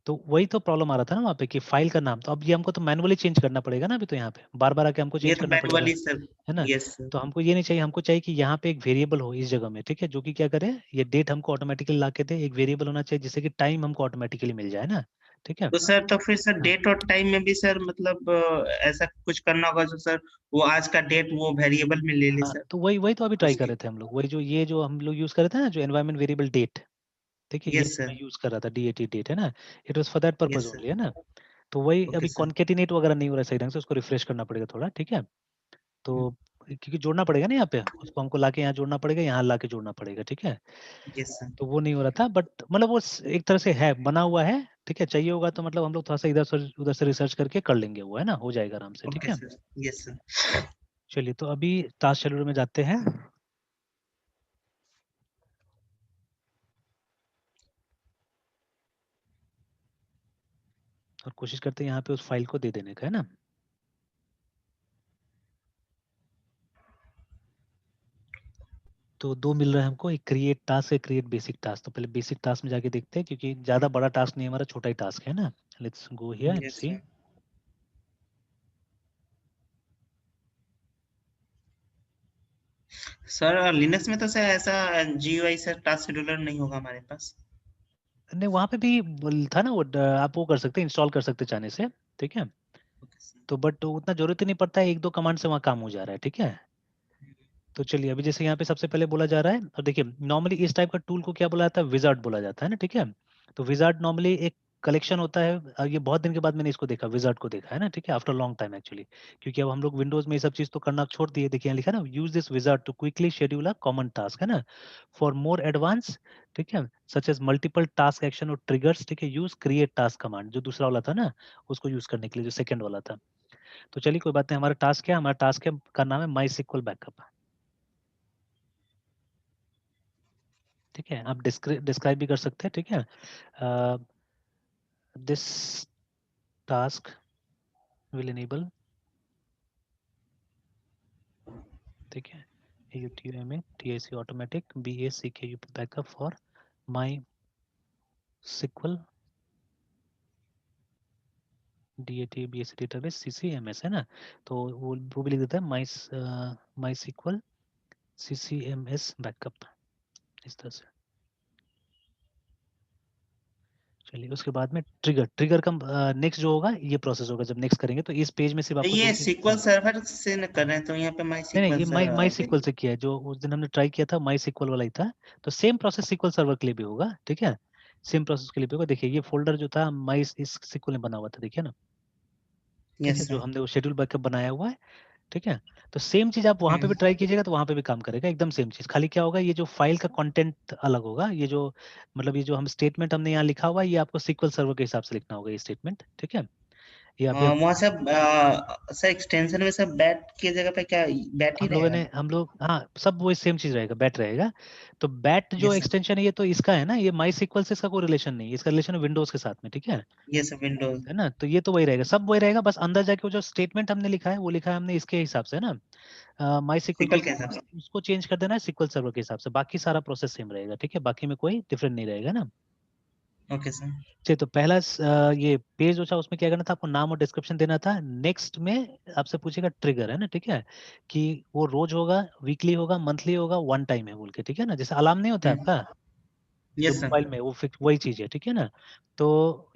तो वही तो प्रॉब्लम आ रहा था ना वहाँ पे कि फाइल का नाम, तो अब ये हमको तो मैनुअली चेंज करना पड़ेगा ना अभी, तो यहाँ पे बार बार आके हमको ये चेंज तो करना पड़ेगा, मैनुअली सर। है ना। Yes sir. तो हमको ये नहीं चाहिए, हमको चाहिए कि यहाँ पे एक वेरिएबल हो इस जगह में, ठीक है, जो कि क्या करे, ये डेट हमको ऑटोमेटिकली ला के दे। एक वेरिएबल होना चाहिए जिससे कि टाइम हमको ऑटोमेटिकली मिल जाए ना, ठीक है। तो सर तो फिर सर हाँ डेट और टाइम में भी सर मतलब ऐसा कुछ करना होगा जो सर वो आज का डेट वो वेरिएबल में ले ले हाँ, सर तो वही वही तो अभी ट्राई कर उसके। रहे थे हम लोग, वही जो ये जो हम लोग यूज कर रहे थे ना, जो एनवायरमेंट वेरिएबल डेट, ठीक है, ये यस सर। मैं यूज कर रहा था, DAT डेट, है ना। It was for that purpose yes sir. Only, है ना। तो वही ओके अभी सर। कॉन्केटिनेट वगैरह नहीं हो रहा है सही ढंग से, उसको रिफ्रेश करना पड़ेगा थोड़ा, ठीक है। तो क्योंकि जोड़ना पड़ेगा ना यहाँ पे, उसको हमको लाके यहाँ जोड़ना पड़ेगा, यहाँ लाके जोड़ना पड़ेगा, ठीक है। Yes sir. तो वो नहीं हो रहा था, बट मतलब वो एक तरह से है बना हुआ है, ठीक है। चाहिए होगा तो मतलब हम लोग थोड़ा सा इधर से उधर से रिसर्च करके कर लेंगे वो, है ना, हो जाएगा आराम से, ठीक ओके है। सर। Yes sir. चलिए तो अभी टास्क शेड्यूलर में जाते हैं और कोशिश करते हैं यहाँ पे उस फाइल को दे देने का, है ना। तो दो मिल रहा है हमको, एक क्रिएट टास्क है, क्रिएट बेसिक टास्क। तो पहले बेसिक टास्क में जाके देखते हैं, क्योंकि ज्यादा बड़ा टास्क नहीं है हमारा, छोटा ही टास्क है ना। Let's go here and yes see. Sir. Sir Linux में तो सर ऐसा GUI सर टास्क शेड्यूलर नहीं होगा हमारे पास। नहीं वहाँ पे भी था ना वो, आप वो कर सकते हैं, इंस्टॉल कर सकते हैं चाहने से, ठीक है। Okay sir. तो बट उतना जरूरत ही नहीं पड़ता है, एक दो कमांड से वहाँ काम हो जा रहा है, ठीक है। तो चलिए अभी जैसे यहाँ पे सबसे पहले बोला जा रहा है, और देखिए नॉर्मली इस टाइप का टूल को क्या बोला जाता है, विजार्ड बोला जाता है ना, ठीक है। तो विजार्ड नॉर्मली एक कलेक्शन होता है, ये बहुत दिन के बाद मैंने इसको देखा, विजार्ड को देखा है ना, ठीक है, आफ्टर लॉन्ग टाइम एक्चुअली। क्योंकि अब हम लोग विंडोज में ये सब चीज तो करना छोड़ दिए। देखिए यहाँ लिखा है ना, use this wizard to quickly schedule a common task, है ना, फॉर मोर एडवांस, ठीक है, such as multiple task action और ट्रिगर्स, ठीक है, यूज क्रिएट टास्क कमांड, जो दूसरा वाला था ना, उसको यूज करने के लिए, जो सेकंड वाला था। तो चलिए कोई बात नहीं, हमारा टास्क क्या है, हमारा टास्क है का नाम है माई सिक्वल बैकअप, ठीक है। आप डिस्क्राइब भी कर सकते हैं, ठीक है। दिस टास्क विल इनेबल, ठीक है, AUTMATIC automatic BACKUP backup for my SQL DAT BAC database CCMS, है ना। तो वो भी लिख देता है माई सिक्वल CCMS बैकअप, इस तरह से। चलिए उसके बाद में ट्रिगर, ट्रिगर का नेक्स्ट जो होगा ये प्रोसेस होगा, जब नेक्स्ट करेंगे तो इस पेज में सिर्फ तो आपको ये दो चीज, SQL सर्वर से न कर रहे हैं तो यहाँ पे माई नहीं नहीं, SQL ये सर माई अवेलेबल। सिक्वल से किया है, जो उस दिन हमने ट्राई किया था माई सिक्वल वाला ही था। तो सेम प्रोसेस सिक्वल सर्वर के लिए भी होगा, ठीक है, सेम प्रोसेस के लिए भी होगा। देखिए ये फोल्डर जो था माई इस सिक्वल में बना हुआ था, देखिए ना, ठीक है, यस जो सर। हमने वो शेड्यूल बैकअप बनाया हुआ है, ठीक है। तो सेम चीज आप वहां पे भी ट्राई कीजिएगा, तो वहां पे भी काम करेगा एकदम सेम चीज। खाली क्या होगा, ये जो फाइल का कंटेंट अलग होगा, ये जो मतलब ये जो हम स्टेटमेंट हमने यहाँ लिखा हुआ है, ये आपको सिक्वल सर्वर के हिसाब से लिखना होगा ये स्टेटमेंट, ठीक है। ये अभी वहाँ सब सर एक्सटेंशन में सब बैट की जगह पे क्या बैट ही रहेगा? हम लोग हाँ, सब वो सेम चीज रहेगा, बैट रहेगा। तो बैट जो यस सर। एक्सटेंशन है ये तो इसका है ना, ये माई सिक्वल से इसका कोई रिलेशन नहीं है, इसका रिलेशन है विंडोज के साथ में, ठीक यस सर विंडोज। है ना। तो ये तो वही रहेगा, सब वही रहेगा, बस अंदर जाके वो जो स्टेटमेंट हमने लिखा है वो लिखा है हमने इसके हिसाब से, है ना, माई सिक्वल को सिक्वल के हिसाब से। उसको चेंज कर देना है सिक्वल सर्वर के हिसाब से, बाकी सारा प्रोसेस सेम रहेगा, ठीक है, बाकी में कोई डिफरेंट नहीं रहेगा ना। Okay sir. चलिए तो पहला ये पेज जो था उसमें क्या करना था, आपको नाम और डिस्क्रिप्शन देना था। नेक्स्ट में आपसे पूछेगा ट्रिगर, है ना, ठीक है, कि वो रोज होगा, वीकली होगा, मंथली होगा, वन टाइम है बोल के, ठीक है ना, जैसे अलार्म नहीं होता है हम्म। आपका, जो यस सर। मोबाइल में वो फिक्स वही चीज है, ठीक है ना। तो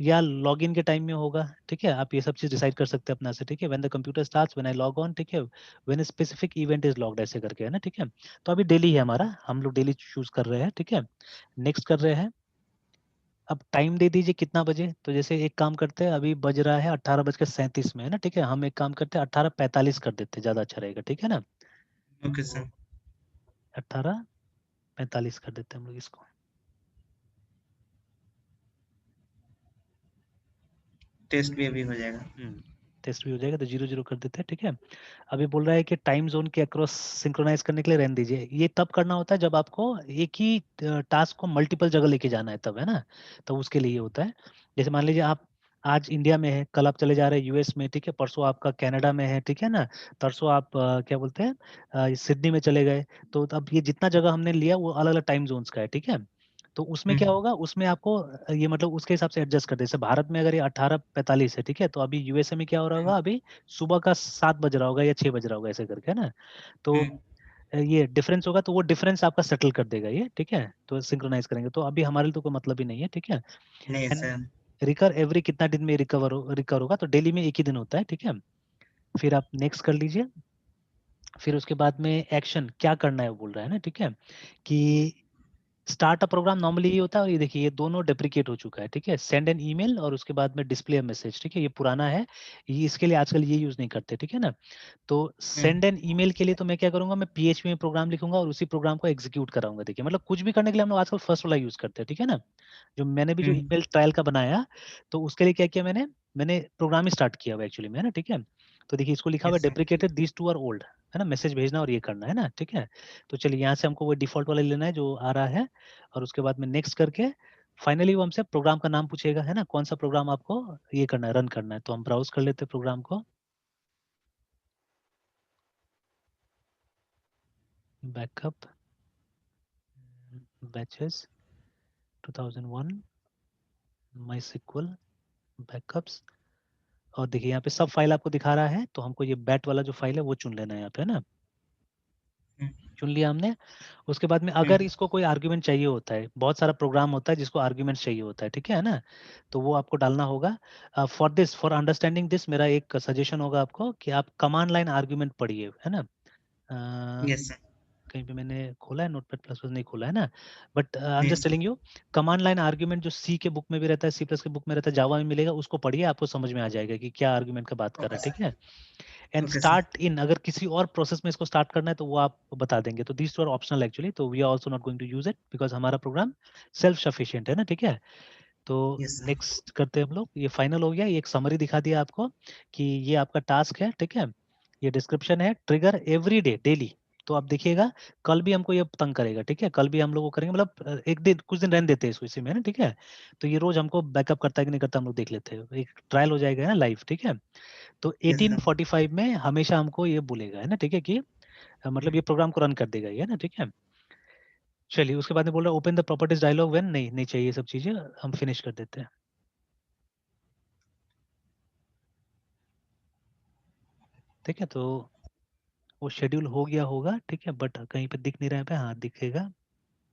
या लॉगिन के टाइम में होगा, ठीक है, आप ये सब चीज डिसाइड कर सकते हैं अपना से, ठीक है। When the computer starts, when I log on, ठीक है, when specific event is logged, ऐसे करके है ना, ठीक है। तो अभी डेली है हमारा, हम लोग डेली चूज कर रहे हैं, ठीक है। नेक्स्ट कर रहे हैं। अब टाइम दे दीजिए कितना बजे, तो जैसे एक काम करते हैं, अभी बज रहा है 18:37 में, है ना, ठीक है। हम एक काम करते हैं 18:45 कर देते हैं, ज्यादा अच्छा रहेगा, ठीक है ना। ओके तो सर। 18:45 कर देते हैं हम लोग इसको। टेस्ट भी अभी हो जाएगा। टेस्ट भी हो जाएगा, तो 00 कर देते हैं, ठीक है। अभी बोल रहा है कि टाइम जोन के अक्रॉस सिंक्रोनाइज करने के लिए रहने दीजिए। ये तब करना होता है जब आपको एक ही टास्क को मल्टीपल जगह लेके जाना है, तब, है ना। तो उसके लिए ये होता है। जैसे मान लीजिए आप आज इंडिया में है, कल आप चले जा रहे हैं यूएस में, ठीक है, परसों आपका कनाडा में है, ठीक है ना, तरसों आप क्या बोलते हैं सिडनी में चले गए। तो अब ये जितना जगह हमने लिया वो अलग अलग टाइम जोन्स का है, ठीक है। तो उसमें क्या होगा, उसमें आपको ये मतलब उसके हिसाब से एडजस्ट कर दे। जैसे भारत में अगर ये 18:45 है, ठीक है, तो अभी यूएसए में क्या हो रहा होगा, अभी सुबह का 7 बज रहा होगा या 6 बज रहा होगा, ऐसे करके, है ना। तो ये डिफरेंस होगा, तो वो डिफरेंस आपका सेटल कर देगा ये, ठीक है। तो सिंक्रोनाइज करेंगे, तो अभी हमारे लिए तो कोई मतलब ही नहीं है, ठीक है। नहीं एंड सर। रिकर एवरी कितना दिन में रिकर होगा, तो डेली में एक ही दिन होता है, ठीक है। फिर आप नेक्स्ट कर लीजिए। फिर उसके बाद में एक्शन क्या करना है वो बोल रहा है ना, ठीक है, कि स्टार्ट अ प्रोग्राम नॉर्मली ये होता है, और ये देखिए ये दोनों डेप्रिकेट हो चुका है, ठीक है। सेंड एन ईमेल और उसके बाद में डिस्प्ले मैसेज, ठीक है, ये पुराना है, ये इसके लिए आजकल ये यूज नहीं करते, ठीक है ना। तो सेंड एन ईमेल के लिए तो मैं क्या करूंगा, मैं पीएचपी में प्रोग्राम लिखूंगा और उसी प्रोग्राम को एग्जीक्यूट कराऊंगा। देखिए मतलब कुछ भी करने के लिए हम लोग आजकल फर्स्ट वाला यूज करते हैं, ठीक है ना। जो मैंने भी जो ईमेल ट्रायल का बनाया, तो उसके लिए क्या किया मैंने मैंने प्रोग्राम ही स्टार्ट किया हुआ एक्चुअली में, है ना, ठीक है। तो देखिए इसको लिखा हुआ yes sir. Deprecated this two are old, है ना, मैसेज भेजना और ये करना है ना, ठीक है। तो चलिए यहाँ से हमको वो डिफॉल्ट वाला लेना है जो आ रहा है, और उसके बाद में नेक्स्ट करके फाइनली वो हमसे प्रोग्राम का नाम पूछेगा, है ना, कौन सा प्रोग्राम आपको ये करना है, रन करना है। तो हम ब्राउज कर लेते हैं प्रोग्राम को, बैकअप बैचेस 2001 माई सिक्वल बैकअप्स, और देखिए यहाँ पे सब फाइल आपको दिखा रहा है, तो हमको ये बैट वाला जो फाइल है वो चुन लेना है यहाँ पे, है ना। चुन लिया हमने। उसके बाद में अगर इसको कोई आर्ग्यूमेंट चाहिए होता है, बहुत सारा प्रोग्राम होता है जिसको आर्ग्यूमेंट चाहिए होता है, ठीक है ना, तो वो आपको डालना होगा। फॉर अंडरस्टैंडिंग दिस मेरा एक सजेशन होगा आपको कि आप कमांड लाइन आर्ग्यूमेंट पढ़िए, है ना। Yes sir. कहीं पे मैंने खोला है, नोटपैड प्लस प्लस नहीं खोला है ना, but I am just telling you, command line argument जो सी के बुक में भी रहता है, सी प्लस के बुक में रहता है, जावा में मिलेगा, उसको पढ़िए, आपको समझ में आ जाएगा कि क्या आर्ग्यूमेंट का बात कर रहा ओके है, ठीक सर। है। And okay sir. Start in, अगर किसी और प्रोसेस में इसको स्टार्ट करना है तो वो आप बता देंगे। तो this two are optional actually, तो we are also not going to use it because हमारा प्रोग्राम सेल्फ सफिशिएंट है ना, ठीक है। तो यस सर। नेक्स्ट करते हैं हम लोग, ये फाइनल हो गया, ये एक समरी दिखा दिया आपको कि ये आपका टास्क है, ठीक है। ये डिस्क्रिप्शन है, ट्रिगर एवरी डे डेली। तो आप देखिएगा कल भी हमको ये तंग करेगा, ठीक है, कल भी हम लोग को करेंगे, मतलब एक दिन कुछ दिन रहने देते हैं इसको इसी में ना, ठीक है। तो ये रोज हमको बैकअप करता है कि नहीं करता हम लोग देख लेते हैं, एक ट्रायल हो जाएगा ना लाइव, ठीक है। तो यस सर। 18:45 में हमेशा हमको ये बोलेगा, है ना, ठीक है, कि मतलब ये प्रोग्राम को रन कर देगा ये, है ना, ठीक है। चलिए उसके बाद में बोल रहा है open the properties dialog when, नहीं नहीं चाहिए ये सब चीजें, हम फिनिश कर देते हैं, ठीक है। तो वो शेड्यूल हो गया होगा, ठीक है, बट कहीं पे दिख नहीं रहा है पे, हाँ दिखेगा।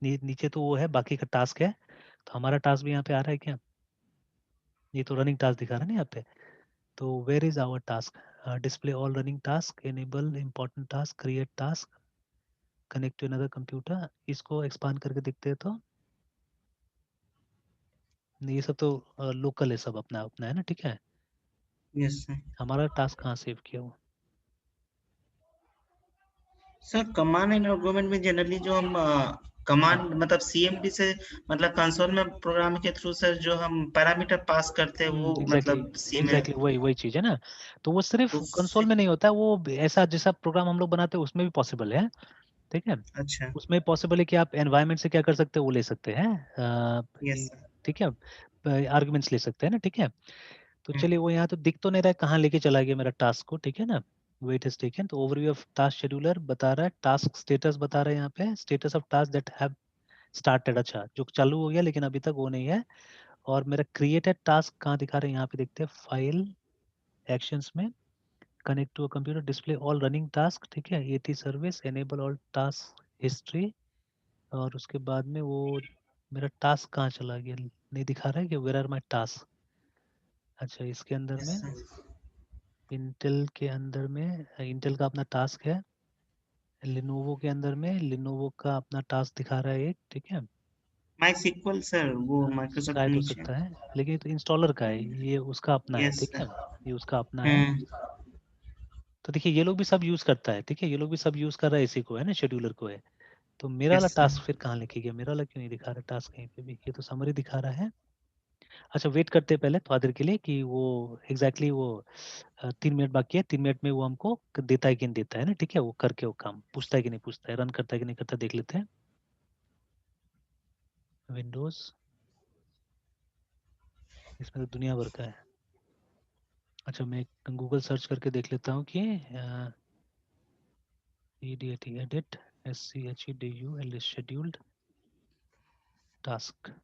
नीचे तो वो है, बाकी का टास्क है, तो हमारा टास्क भी यहाँ पे आ रहा है क्या, ये तो रनिंग टास्क दिखा रहा है ना यहाँ पे। तो where is our task, display all running task, enable important task, create task, connect to another computer, इसको एक्सपांड करके देखते हैं तो ये सब तो लोकल है, सब अपना अपना है ना, ठीक है। Yes sir. हमारा टास्क कहाँ सेव किया हुआ, सर कमांड एंड आर्गुमेंट में जनरली जो हम हाँ कमांड मतलब सीएमडी से मतलब कंसोल में प्रोग्राम के थ्रू सर जो हम पैरामीटर पास करते हैं वो एग्जैक्टली मतलब सी में एग्जैक्टली वही वही चीज है ना। तो वो सिर्फ कंसोल उससे। में नहीं होता, वो ऐसा जैसा प्रोग्राम हम लोग बनाते हैं उसमें भी पॉसिबल है, ठीक है। अच्छा। उसमें पॉसिबल है कि आप एनवायरनमेंट से क्या कर सकते हैं वो ले सकते हैं, यस सर। ठीक है, आर्गुमेंट्स ले सकते हैं ना, ठीक है। तो हम्म। चलिए वो यहाँ तो दिख तो नहीं रहा है कहाँ लेके चला गया मेरा टास्क को, ठीक है ना। वेट इज टेकन, तो ओवरव्यू ऑफ टास्क शेड्यूलर बता रहा है, टास्क स्टेटस बता रहा है यहाँ पे, status of task that have started, अच्छा जो चालू हो गया लेकिन अभी तक वो नहीं है। और मेरा क्रिएटेड टास्क कहाँ दिखा रहे हैं, यहाँ पे देखते हैं फाइल एक्शंस में, connect to a computer, display all running task, ठीक है, AT service, enable all task history, और उसके बाद में वो मेरा टास्क कहाँ चला गया, नहीं दिखा रहा है कि वेयर आर माय टास्क। अच्छा इसके अंदर में इंटेल के अंदर में इंटेल का अपना टास्क है, लिनोवो के अंदर में लिनोवो का अपना टास्क दिखा रहा है एक, ठीक है। माई सिक्वल सर, वो माइक्रोसॉफ्ट शायद हो नीचे। सकता है, लेकिन ये तो इंस्टॉलर का है, ये उसका अपना है, यस ठीक है। सर। ये उसका अपना है। हम्म। तो देखिए ये लोग भी सब यूज करता है, ठीक है, ये लोग भी सब यूज कर रहा है, इसी को है ना, शेड्यूलर को है। तो मेरा वाला यस सर। टास्क फिर कहाँ लिखी गया, मेरा वाला क्यों नहीं दिखा रहा टास्क कहीं पे भी, ये तो समरी दिखा रहा है। अच्छा वेट करते हैं पहले थोड़ा देर के लिए कि वो एग्जैक्टली वो 3 मिनट बाकी है, 3 मिनट में वो हमको देता है कि नहीं देता है ना, ठीक है, वो करके वो काम पूछता है कि नहीं पूछता है, रन करता है कि नहीं करता, देख लेते हैं। विंडोज, इसमें तो दुनिया भर का है। अच्छा मैं गूगल सर्च करके देख लेता हूँ कि EDIT edit SCHEDUL scheduled task.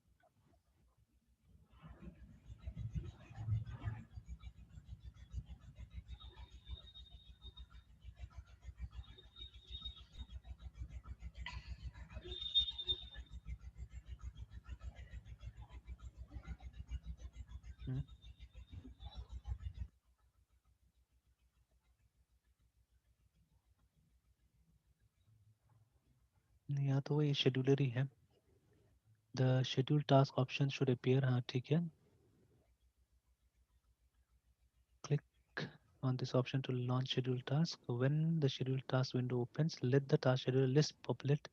यहाँ तो वही शेड्यूलर ही है। The schedule task option should appear, हाँ ठीक है। Click on this option to launch schedule task. When the schedule task window opens, let the task schedule list populate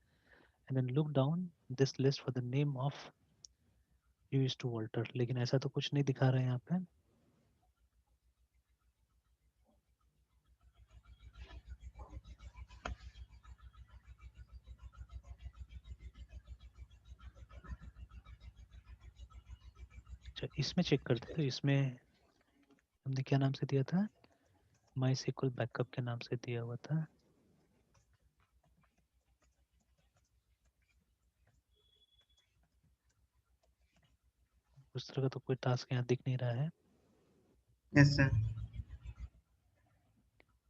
and then look down this list for the name of use to Walter। लेकिन ऐसा तो कुछ नहीं दिखा रहा है यहाँ पे। अच्छा इसमें चेक करते हैं, तो इसमें हमने क्या नाम से दिया था, माई SQL बैकअप के नाम से दिया हुआ था। उस तरह का तो कोई टास्क यहाँ दिख नहीं रहा है। Yes sir.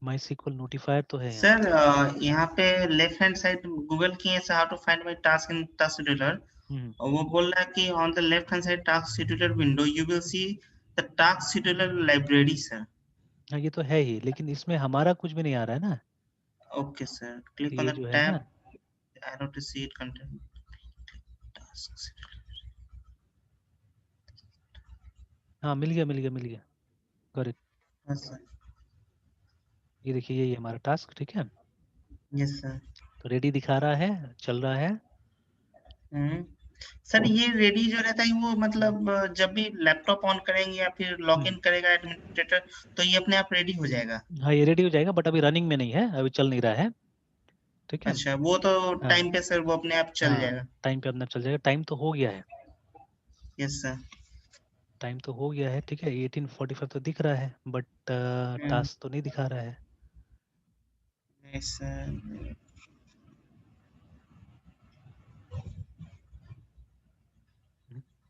My SQL notifier तो है यहाँ सर पे। यहाँ पे लेफ्ट हैंड साइड गूगल किए how to find my task in task scheduler. Hmm. और वो बोल रहा है कि on the left hand side task scheduler window you will see the task scheduler library sir. हाँ ये तो है ही, लेकिन इसमें हमारा कुछ भी नहीं आ रहा है ना। ओके सर, क्लिक ऑन ये द जो है ना, tab arrow to see it content tasks। हाँ मिल गया मिल गया मिल गया, करेक्ट। Yes sir. ये देखिए यही हमारा टास्क, ठीक है। Yes sir. तो रेडी दिखा रहा है, चल रहा है। हम्म। सर ये रेडी जो रहता है वो हम्म, मतलब जब भी लैपटॉप ऑन करेंगे या फिर लॉग हम्म। इन करेगा एडमिनिस्ट्रेटर तो ये अपने आप रेडी हो जाएगा। हाँ ये रेडी हो जाएगा, बट अभी रनिंग में नहीं है, अभी चल नहीं रहा है, ठीक है। अच्छा वो तो हाँ टाइम पे सर वो अपने आप चल हाँ, जाएगा। टाइम पे अपना चल जाएगा, टाइम तो हो गया है, यस सर। टाइम तो हो गया है, ठीक है। 18:45 तो दिख रहा है, बट टास्क तो नहीं दिखा रहा है। Yes sir.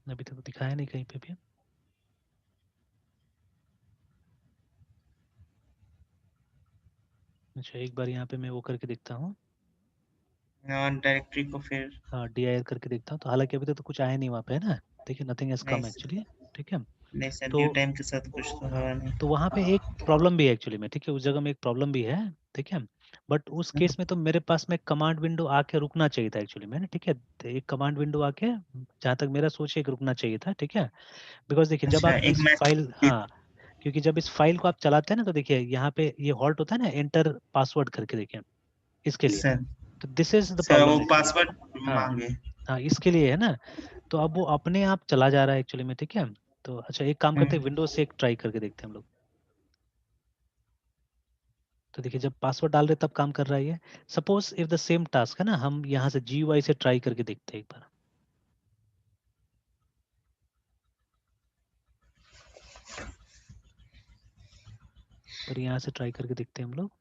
अभी तक तो दिखाया नहीं कहीं पे भी। अच्छा एक बार यहाँ पे मैं वो करके देखता हूँ, डायरेक्टरी को फिर। हाँ DIR करके देखता हूँ, तो हालांकि अभी तक तो कुछ आया नहीं वहाँ पे, है ना। देखिए नथिंग हैज नहीं कम सर। एक्चुअली, ठीक है। नहीं सर, ड्यू तो टाइम के साथ कुछ तो हाँ, हुआ नहीं। तो वहाँ पे एक प्रॉब्लम भी है एक्चुअली में, ठीक है, उस जगह में एक प्रॉब्लम भी है, ठीक है। बट उस केस में तो मेरे पास में कमांड विंडो आके रुकना चाहिए था एक्चुअली में ना, ठीक है। तो एक कमांड विंडो आके, जहाँ तक मेरा सोच है, एक रुकना चाहिए था, ठीक है। बिकॉज देखिए जब अच्छा आप एक इस फाइल, मैसेज। हाँ, क्योंकि जब इस फाइल को आप चलाते हैं ना, तो देखिए यहाँ पे ये हॉल्ट होता है ना, एंटर पासवर्ड करके, देखिए इसके लिए। सर तो दिस इज द सर वो प्रॉब्लम एक्चुअली। पासवर्ड हाँ मांगे। हाँ, इसके लिए है ना। तो अब वो अपने आप चला जा रहा है एक्चुअली में, ठीक है। तो अच्छा एक काम करते हैं, हम्म। विंडोज से एक ट्राई करके देखते हैं हम लोग। तो देखिए जब पासवर्ड डाल रहे तब काम कर रहा है ये। Suppose if the same task है ना, हम यहाँ से GUI से ट्राई करके देखते हैं एक बार। पर यहाँ से ट्राई करके देखते हैं हम लोग।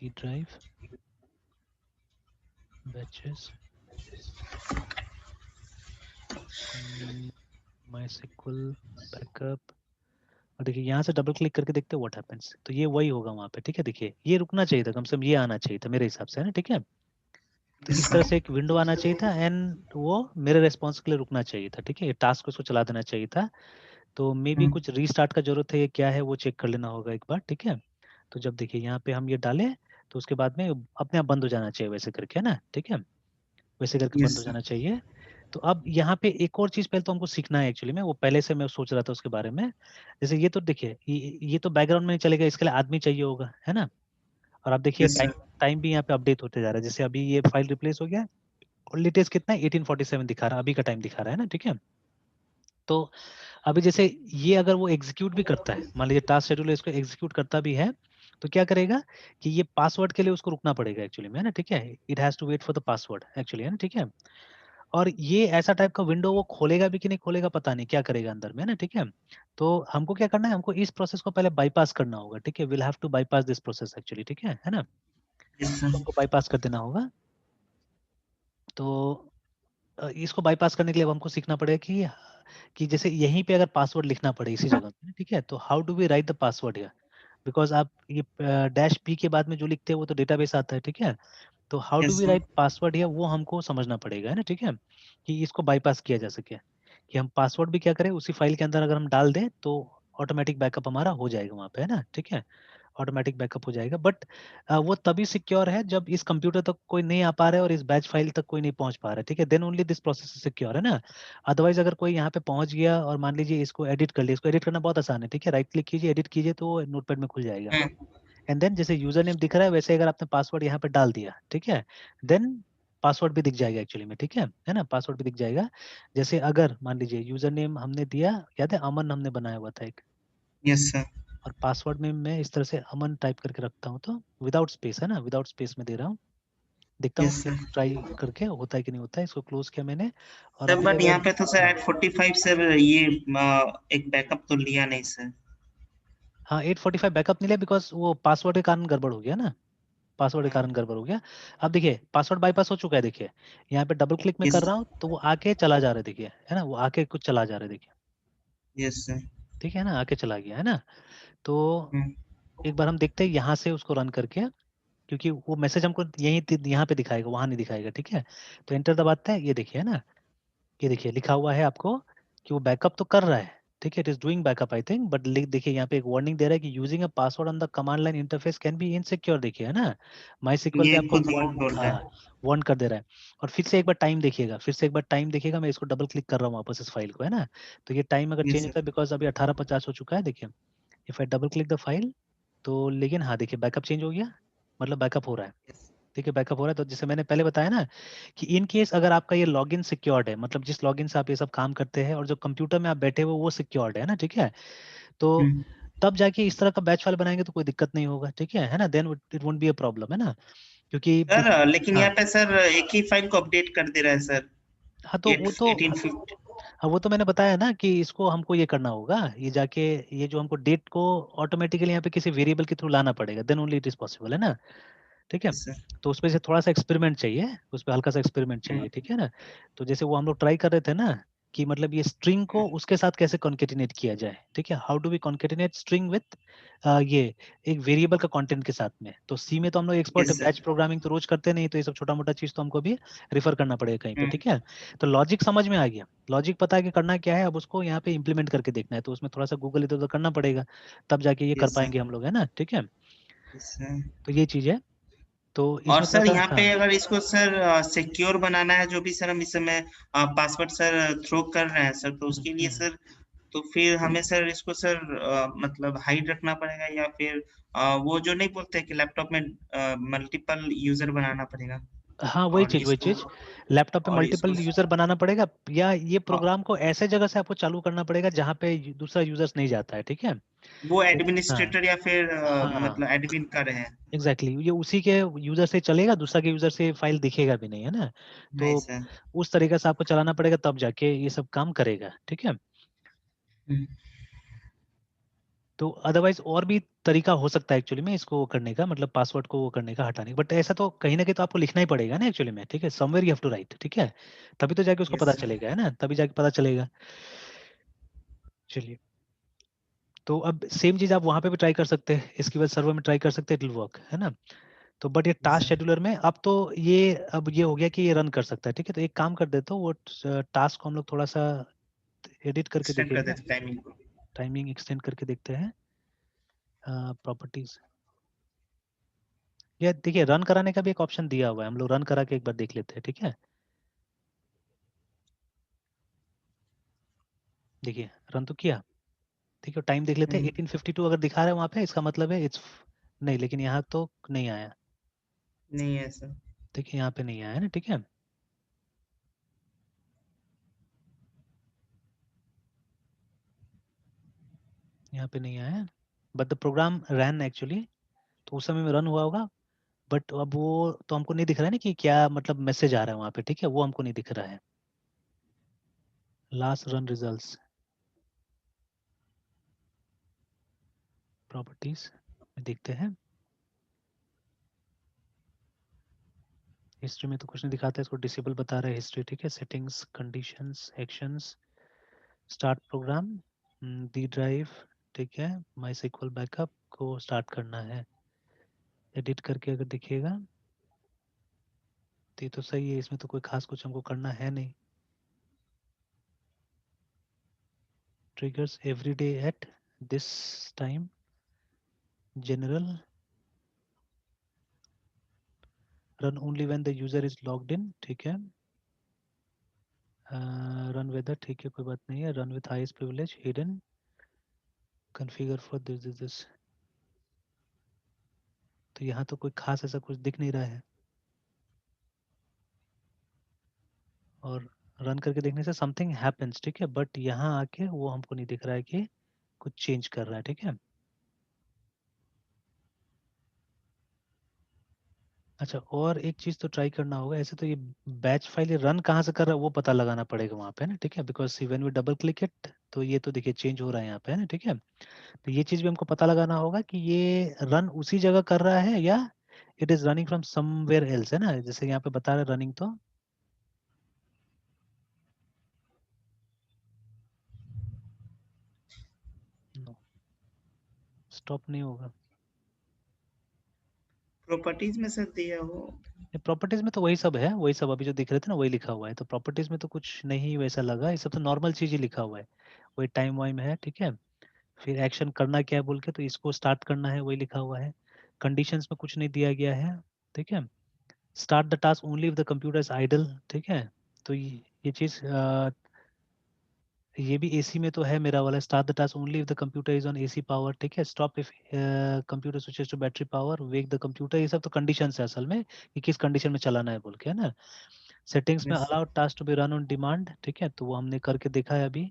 D drive, batches, MySQL backup, और देखिए यहाँ से डबल क्लिक करके देखते हैं व्हाट हैपेंस, तो ये वही होगा वहाँ पे, ठीक है। देखिए ये रुकना चाहिए था, कम से कम ये आना चाहिए था मेरे हिसाब से, है ना, ठीक है। तो इस तरह से एक विंडो आना चाहिए था एंड वो मेरे रेस्पॉन्स के लिए रुकना चाहिए था, ठीक है। ये टास्क को उसको चला देना चाहिए था। तो मे बी कुछ रीस्टार्ट का जरूरत है, ये क्या है वो चेक कर लेना होगा एक बार, ठीक है। तो जब देखिए यहाँ पे हम ये डालें तो उसके बाद में अपने आप बंद हो जाना चाहिए वैसे करके, है ना, ठीक है, वैसे करके बंद हो जाना चाहिए। तो अब यहाँ पे एक और चीज पहले तो हमको सीखना है एक्चुअली में, वो पहले से मैं सोच रहा था उसके बारे में। जैसे ये तो देखिए ये तो बैकग्राउंड में नहीं चलेगा, इसके लिए आदमी चाहिए होगा, है ना। और आप देखिए टाइम टाइम भी यहाँ पे अपडेट होते जा रहा है, जैसे अभी ये फाइल रिप्लेस हो गया और लेटेस्ट कितना है 1847 दिखा रहा है, अभी का टाइम दिखा रहा है ना, ठीक है। तो अभी जैसे ये अगर वो एग्जीक्यूट भी करता है, मान लीजिए टास्क शेड्यूलर इसको एग्जीक्यूट करता भी है, तो क्या करेगा कि ये पासवर्ड के लिए उसको रुकना पड़ेगा एक्चुअली में, है ना, ठीक है। It has to wait for the password actually, है ना, ठीक है। और ये ऐसा टाइप का विंडो वो खोलेगा भी कि नहीं खोलेगा पता नहीं, क्या करेगा अंदर में, है ना, ठीक है। तो हमको क्या करना है, हमको इस प्रोसेस को पहले बाईपास करना होगा, ठीक है। Will have to bypass this process actually, ठीक है ना। तो हमको बाईपास कर देना होगा। तो इसको बाईपास करने के लिए अब हमको सीखना पड़ेगा कि जैसे यहीं पे अगर पासवर्ड लिखना पड़े इसी जगह पे, ठीक है। तो how do we write the password here, because आप ये डैश पी के बाद में जो लिखते हैं वो तो डेटाबेस आता है, ठीक है। तो how do we write password here वो हमको समझना पड़ेगा, है ना, ठीक है, कि इसको बाईपास किया जा सके। कि हम पासवर्ड भी क्या करें उसी फाइल के अंदर अगर हम डाल दें तो ऑटोमेटिक बैकअप हमारा हो जाएगा वहाँ पे, है ना, ठीक है। ऑटोमेटिक बैकअप हो जाएगा, बट वो तभी सिक्योर है जब इस कंप्यूटर तक कोई नहीं आ पा रहा है और इस बैच फाइल तक कोई नहीं पहुंच पा रहा है, ठीक है। Then only this process is secure, है ना। अदरवाइज अगर कोई यहाँ पे पहुंच गया और मान लीजिए इसको एडिट कर लिया, इसको एडिट करना बहुत आसान है, ठीक है। राइट क्लिक कीजिए, एडिट कीजिए, तो नोटपैड में खुल जाएगा। एंड देन जैसे यूजर नेम दिख रहा है वैसे अगर आपने पासवर्ड यहाँ पे डाल दिया, ठीक है, देन पासवर्ड भी दिख जाएगा एक्चुअली में, ठीक है ना, पासवर्ड भी दिख जाएगा। जैसे अगर मान लीजिए यूजर नेम हमने दिया, याद है अमन हमने बनाया हुआ था एक, यस सर। और पासवर्ड में मैं इस तरह से अमन टाइप करके रखता हूँ, तो विदाउट स्पेस, है ना, विदाउट स्पेस में दे रहा हूँ। देखता हूँ यस कि सर। ट्राई करके होता है कि नहीं होता है। इसको क्लोज किया मैंने, और सर अभी बट यहाँ अगर पे तो सर एट 45 सर ये एक बैकअप तो लिया नहीं सर। हाँ 845 बैकअप नहीं लिया बिकॉज वो पासवर्ड के कारण गड़बड़ हो गया ना, पासवर्ड के कारण गड़बड़ हो गया। अब देखिए पासवर्ड बाईपास हो चुका है, देखिए यहाँ पे डबल क्लिक में यस। कर रहा हूँ तो वो आके चला जा रहा है, देखिए, है ना, वो आके कुछ चला जा रहा है, देखिए, यस सर। ठीक है ना, आके चला गया, है ना। तो एक बार हम देखते हैं यहाँ से उसको रन करके, क्योंकि वो मैसेज हमको यहाँ पे दिखाएगा, वहां नहीं दिखाएगा, ठीक है। तो एंटर दबाते हैं, ये देखिए, है ना, ये देखिए लिखा हुआ है आपको कि वो बैकअप तो कर रहा है, ठीक है, it is doing backup I think, but लिख देखिए यहाँ पे एक वार्निंग दे रहा है कि using a password on the command line interface can be insecure, देखिए, है ना। माई सिक्वल भी ये आपको खुद वो बोल रहा हाँ है। वार्न कर दे रहा है। और फिर से एक बार टाइम देखिएगा, फिर से एक बार टाइम देखिएगा, मैं इसको डबल क्लिक कर रहा हूँ वापस इस फाइल को, है ना। तो ये टाइम अगर यस चेंज होता सर। है बिकॉज अभी 18:50 हो चुका है, देखिए, if I double click the file, तो लेकिन हाँ देखिए बैकअप चेंज हो गया, मतलब बैकअप हो रहा है, ठीक है, बैकअप हो रहा है। तो जैसे मैंने पहले बताया ना कि इन केस अगर आपका ये लॉगिन सिक्योर्ड है, मतलब जिस लॉगिन से आप ये सब काम करते हैं और जो कंप्यूटर में आप बैठे हुए वो सिक्योर्ड है ना, ठीक है। तो तब जाके इस तरह का बैच फाइल बनाएंगे तो कोई दिक्कत नहीं होगा, ठीक है ना, then it won't be a problem, है ना, क्योंकि सर लेकिन हाँ यहाँ पे सर एक ही फाइल को अपडेट कर दे रहा है सर। हाँ तो वो तो 1850। हाँ वो तो मैंने बताया ना कि इसको हमको ये करना होगा, ये जाके ये जो हमको डेट को ऑटोमेटिकली यहाँ पे किसी वेरिएबल के थ्रू लाना पड़ेगा, then only it is possible, है ना, ठीक है। Yes sir. तो उसपे से थोड़ा सा एक्सपेरिमेंट चाहिए, उस पर हल्का सा एक्सपेरिमेंट चाहिए, ठीक है ना। तो जैसे वो हम लोग ट्राई कर रहे थे ना कि मतलब ये स्ट्रिंग को उसके साथ कैसे कॉन्केटिनेट किया जाए, ठीक है, how do we concatenate string with ये एक वेरिएबल का कंटेंट के साथ में। तो सी में तो हम लोग एक्सपर्ट है, यस बैच सर। प्रोग्रामिंग तो रोज करते नहीं, तो ये सब छोटा मोटा चीज तो हमको भी रेफर करना पड़ेगा कहीं पे, ठीक है। तो लॉजिक समझ में आ गया, लॉजिक पता है कि करना क्या है, अब उसको यहाँ पे इम्प्लीमेंट करके देखना है, तो उसमें थोड़ा सा गूगल इधर उधर करना पड़ेगा, तब जाके ये कर यस सर। पाएंगे हम लोग, है ना, ठीक है। Yes sir. तो ये चीज है, तो और इसमें थोड़ा सर सा यहाँ हाँ। पे अगर इसको सर सिक्योर बनाना है, जो भी सर हम इस समय पासवर्ड सर थ्रो कर रहे हैं सर, तो उसके लिए सर तो फिर हमें सर इसको सर मतलब हाइड रखना पड़ेगा, या फिर वो जो नहीं बोलते कि लैपटॉप में मल्टीपल यूजर बनाना पड़ेगा हाँ और वही इसको चीज, लैपटॉप पे और इसको मल्टीपल यूजर बनाना पड़ेगा, या ये हाँ, प्रोग्राम को ऐसे जगह से आपको चालू करना पड़ेगा जहाँ पे दूसरा यूजर्स नहीं जाता है, ठीक है। वो हाँ एडमिनिस्ट्रेटर या फिर हाँ मतलब एडमिन का रहे। एग्जैक्टली ये उसी के यूजर से चलेगा, दूसरा के यूजर से फाइल दिखेगा भी नहीं, है ना। नहीं तो सर। उस तरीके से आपको चलाना पड़ेगा, तब जाके ये सब काम करेगा, ठीक है। हम्म। तो अदरवाइज और भी तरीका हो सकता है एक्चुअली में इसको करने का, मतलब पासवर्ड को वो करने का, हटाने का, बट ऐसा तो कहीं ना कहीं तो आपको लिखना ही पड़ेगा ना एक्चुअली में, ठीक है, somewhere you have to write, ठीक है, तभी तो जाके उसको यस पता सर। चलेगा, है ना, तभी जाके पता चलेगा। चलिए, तो अब सेम चीज आप वहां पे भी ट्राई कर सकते हैं, इसकी वजह सर्वर में ट्राई कर सकते हैं, इट विल वर्क, है ना। तो बट ये टास्क शेड्यूलर में अब तो ये अब ये हो गया कि ये रन कर सकता है, ठीक है। तो एक काम कर देते हो, वो टास्क को हम लोग थोड़ा सा एडिट करके एक्सटेंड कर देखेंगे, देते टाइमिंग को। टाइमिंग एक्सटेंड करके देखते हैं। प्रॉपर्टीज, ये देखिए रन कराने का भी एक ऑप्शन दिया हुआ है, हम लोग रन करा के एक बार देख लेते हैं, ठीक है। देखिए रन तो किया, ठीक है, टाइम देख लेते हैं 1852 अगर दिखा रहा है वहाँ पे, इसका मतलब है इट्स नहीं, लेकिन यहाँ तो नहीं आया, नहीं है सर। देखिए यहाँ पे नहीं आया है ना, ठीक है। यहाँ पे नहीं आया है, but the program run actually, तो उस समय में रन हुआ होगा। बट अब वो तो हमको नहीं दिख रहा है ना कि क्या मतलब मैसेज आ रहा है वहाँ पे, ठीक है, वो हमको नहीं दिख रहा है। लास्ट रन रिजल्ट्स, प्रॉपर्टीज में देखते हैं, हिस्ट्री में तो कुछ नहीं दिखाता है, इसको डिसेबल बता रहा है हिस्ट्री, ठीक है। Settings, conditions, actions, start programme, D drive, ठीक है, माई सिक्वल बैकअप को स्टार्ट करना है। एडिट करके अगर देखिएगा तो ये तो सही है, इसमें तो कोई खास कुछ हमको करना है नहीं। Triggers every day at this time, general, run only when the user is logged in, ठीक है। रन वेदर, ठीक है, कोई बात नहीं है। Run with highest privilege, hidden, configure for this. तो यहाँ तो कोई खास ऐसा कुछ दिख नहीं रहा है, और रन करके देखने से समथिंग हैपेंस, ठीक है, बट यहाँ आके वो हमको नहीं दिख रहा है कि कुछ चेंज कर रहा है, ठीक है। अच्छा, और एक चीज तो ट्राई करना होगा, ऐसे तो ये बैच फाइल रन कहाँ से कर रहा है वो पता लगाना पड़ेगा वहाँ पे ना, ठीक है, because when we double click it तो ये तो देखिए चेंज हो रहा है यहाँ पे, है ना, ठीक है। तो ये चीज भी हमको पता लगाना होगा कि ये रन उसी जगह कर रहा है या it is running from somewhere else, है ना, जैसे यहाँ पे बता रहा है रनिंग, तो स्टॉप नहीं होगा। प्रॉपर्टीज में सर दिया हो। प्रॉपर्टीज में तो वही सब है, वही सब अभी जो दिख रहे थे ना वही लिखा हुआ है, तो प्रॉपर्टीज में तो कुछ नहीं वैसा लगा, ये सब तो नॉर्मल चीज ही लिखा हुआ है। वही टाइम वाइम है, ठीक है। फिर एक्शन करना क्या है बोल के, तो इसको स्टार्ट करना है, वही लिखा हुआ है। कंडीशंस में कुछ नहीं दिया गया है, ठीक है। Start the task only if the computer is idle, ठीक है। तो ये चीज ये भी एसी में तो है मेरा वाला, start the task only if the computer is on AC power, ठीक है। Stop if computer switches to battery power, wake the computer, ये सब तो कंडीशन है असल में कि किस कंडीशन में चलाना है बोल के, है ना। सेटिंग्स में yes. Allow task to be run on demand, ठीक है, तो वो हमने करके देखा है अभी।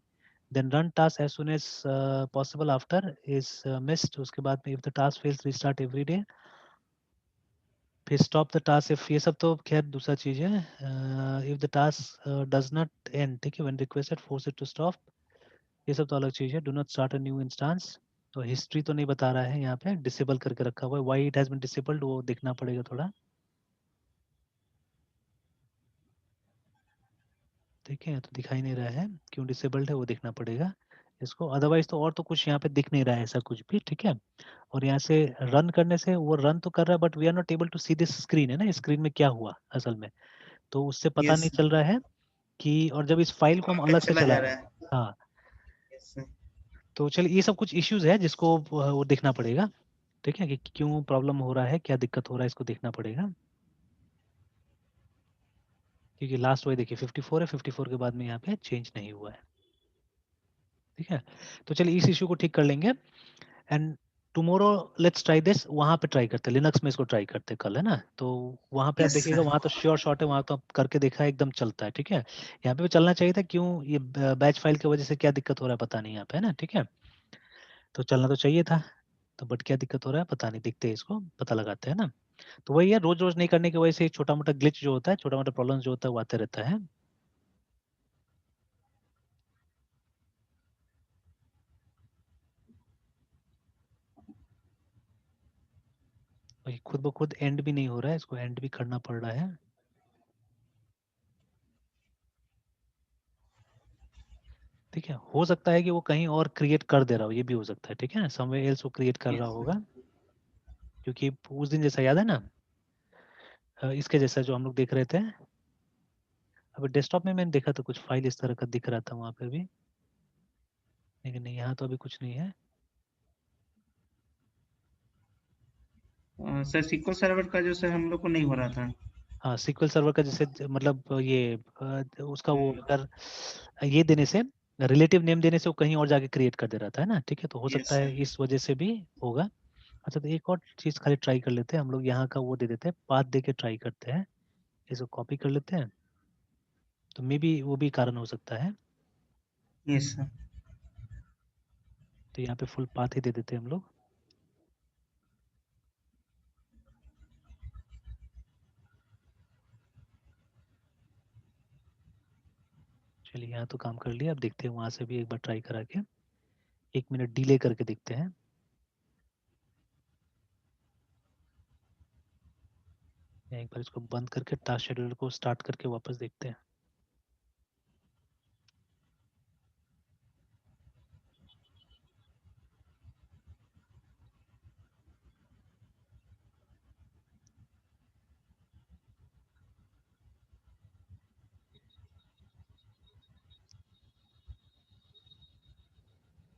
Then run task as soon as possible after is missed, उसके बाद में if the task fails restart every day. फिर स्टॉप द टास्क इफ, ये सब तो खैर दूसरा चीज है। If the task does not end, ठीक है, when requested force it to stop, ये सब तो अलग चीज है। Do not start a new instance, तो हिस्ट्री तो नहीं बता रहा है यहाँ पे, डिसेबल करके रखा हुआ है, why it has been disabled वो देखना पड़ेगा थोड़ा, ठीक है। तो दिखाई नहीं रहा है क्यों डिसेबल्ड है, वो देखना पड़ेगा इसको, अदरवाइज तो और तो कुछ यहाँ पे दिख नहीं रहा है ऐसा कुछ भी, ठीक है। और यहाँ से रन करने से वो रन तो कर रहा है, but we are not able to see this screen, है ना, स्क्रीन में क्या हुआ असल में, तो उससे पता यस नहीं चल रहा है कि, और जब इस फाइल को हम कहाँ पे अलग से चला जा चलाएंगे। रहा है। हाँ, यस। तो चलिए ये सब कुछ इश्यूज है जिसको वो देखना पड़ेगा, ठीक है, कि क्यों प्रॉब्लम हो रहा है, क्या दिक्कत हो रहा है, इसको देखना पड़ेगा। क्योंकि लास्ट वही देखिए 54 है, 54 के बाद में यहाँ पे चेंज नहीं हुआ है, ठीक है। तो चलिए इस इशू को ठीक कर लेंगे, and tomorrow let's try this, वहाँ पे ट्राई करते हैं, लिनक्स में इसको ट्राई करते हैं कल, है ना। तो वहाँ पे आप यस देखिएगा, सर। वहाँ तो श्योर शॉट है, वहाँ तो आप करके देखा है एकदम चलता है, ठीक है। यहाँ पे भी चलना चाहिए था, क्यों ये बैच फाइल की वजह से क्या दिक्कत हो रहा है पता नहीं यहाँ पे, है ना, ठीक है। तो चलना तो चाहिए था, तो बट क्या दिक्कत हो रहा है पता नहीं, देखते हैं इसको, पता लगाते हैं ना। तो वही है, रोज रोज नहीं करने की वजह से छोटा मोटा ग्लिच जो होता है, छोटा मोटा प्रॉब्लम जो होता है वो आते रहता है। और ये खुद ब खुद एंड भी नहीं हो रहा है, इसको एंड भी करना पड़ रहा है। ठीक है, हो सकता है कि वो कहीं और क्रिएट कर दे रहा हो, ये भी हो सकता है, ठीक है, समवेयर एल्स वो क्रिएट कर रहा होगा, क्योंकि उस दिन जैसा याद है ना, इसके जैसा जो हम लोग देख रहे थे, अब डेस्कटॉप में मैंने देखा तो कुछ फाइल इस तरह का दिख रहा था वहाँ पे भी, लेकिन नहीं, यहाँ तो अभी कुछ नहीं है। सर SQL सर्वर का जो सर हम लोग को नहीं हो रहा था। हाँ, SQL सर्वर का जैसे मतलब ये उसका वो अगर ये देने से, रिलेटिव नेम देने से वो कहीं और जाके क्रिएट कर दे रहा था, है ना, ठीक है, तो हो सकता यस है सर। इस वजह से भी होगा। अच्छा, तो एक और चीज खाली ट्राई कर लेते हैं हम लोग, यहाँ का वो दे देते हैं, पाथ दे के ट्राई करते हैं, इसको कॉपी कर लेते हैं, तो मे बी वो भी कारण हो सकता है। Yes sir. तो यहाँ पे फुल पाथ ही दे देते हैं हम लोग। चलिए, यहाँ तो काम कर लिया, अब देखते हैं वहां से भी एक बार ट्राई करा के, 1 मिनट डिले करके देखते हैं। या एक बार इसको बंद करके टास्क शेड्यूलर को स्टार्ट करके वापस देखते हैं।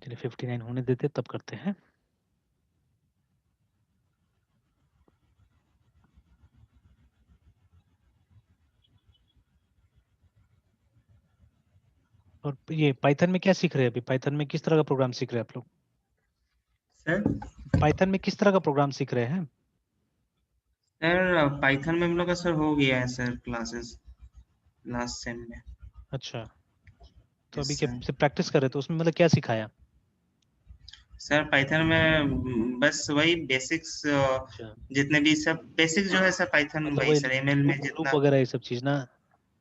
चलिए 59 होने देते, तब करते हैं। और ये पाइथन में क्या सीख रहे हैं अभी? पाइथन में किस तरह का प्रोग्राम सीख रहे हैं आप लोग? सर पाइथन में किस तरह का प्रोग्राम सीख रहे हैं? सर पाइथन में हम लोग का सर हो गया है सर क्लासेस लास्ट सेम में। अच्छा, तो यस अभी क्या सर। प्रैक्टिस कर रहे थे उसमें, मतलब क्या सिखाया? सर पाइथन में बस वही बेसिक्स, अच्छा, जितने भी सब बेसिक जो है सर पाइथन मतलब वही वही सर एमएल में लूप लूप जितना। वगैरह ये सब चीज ना?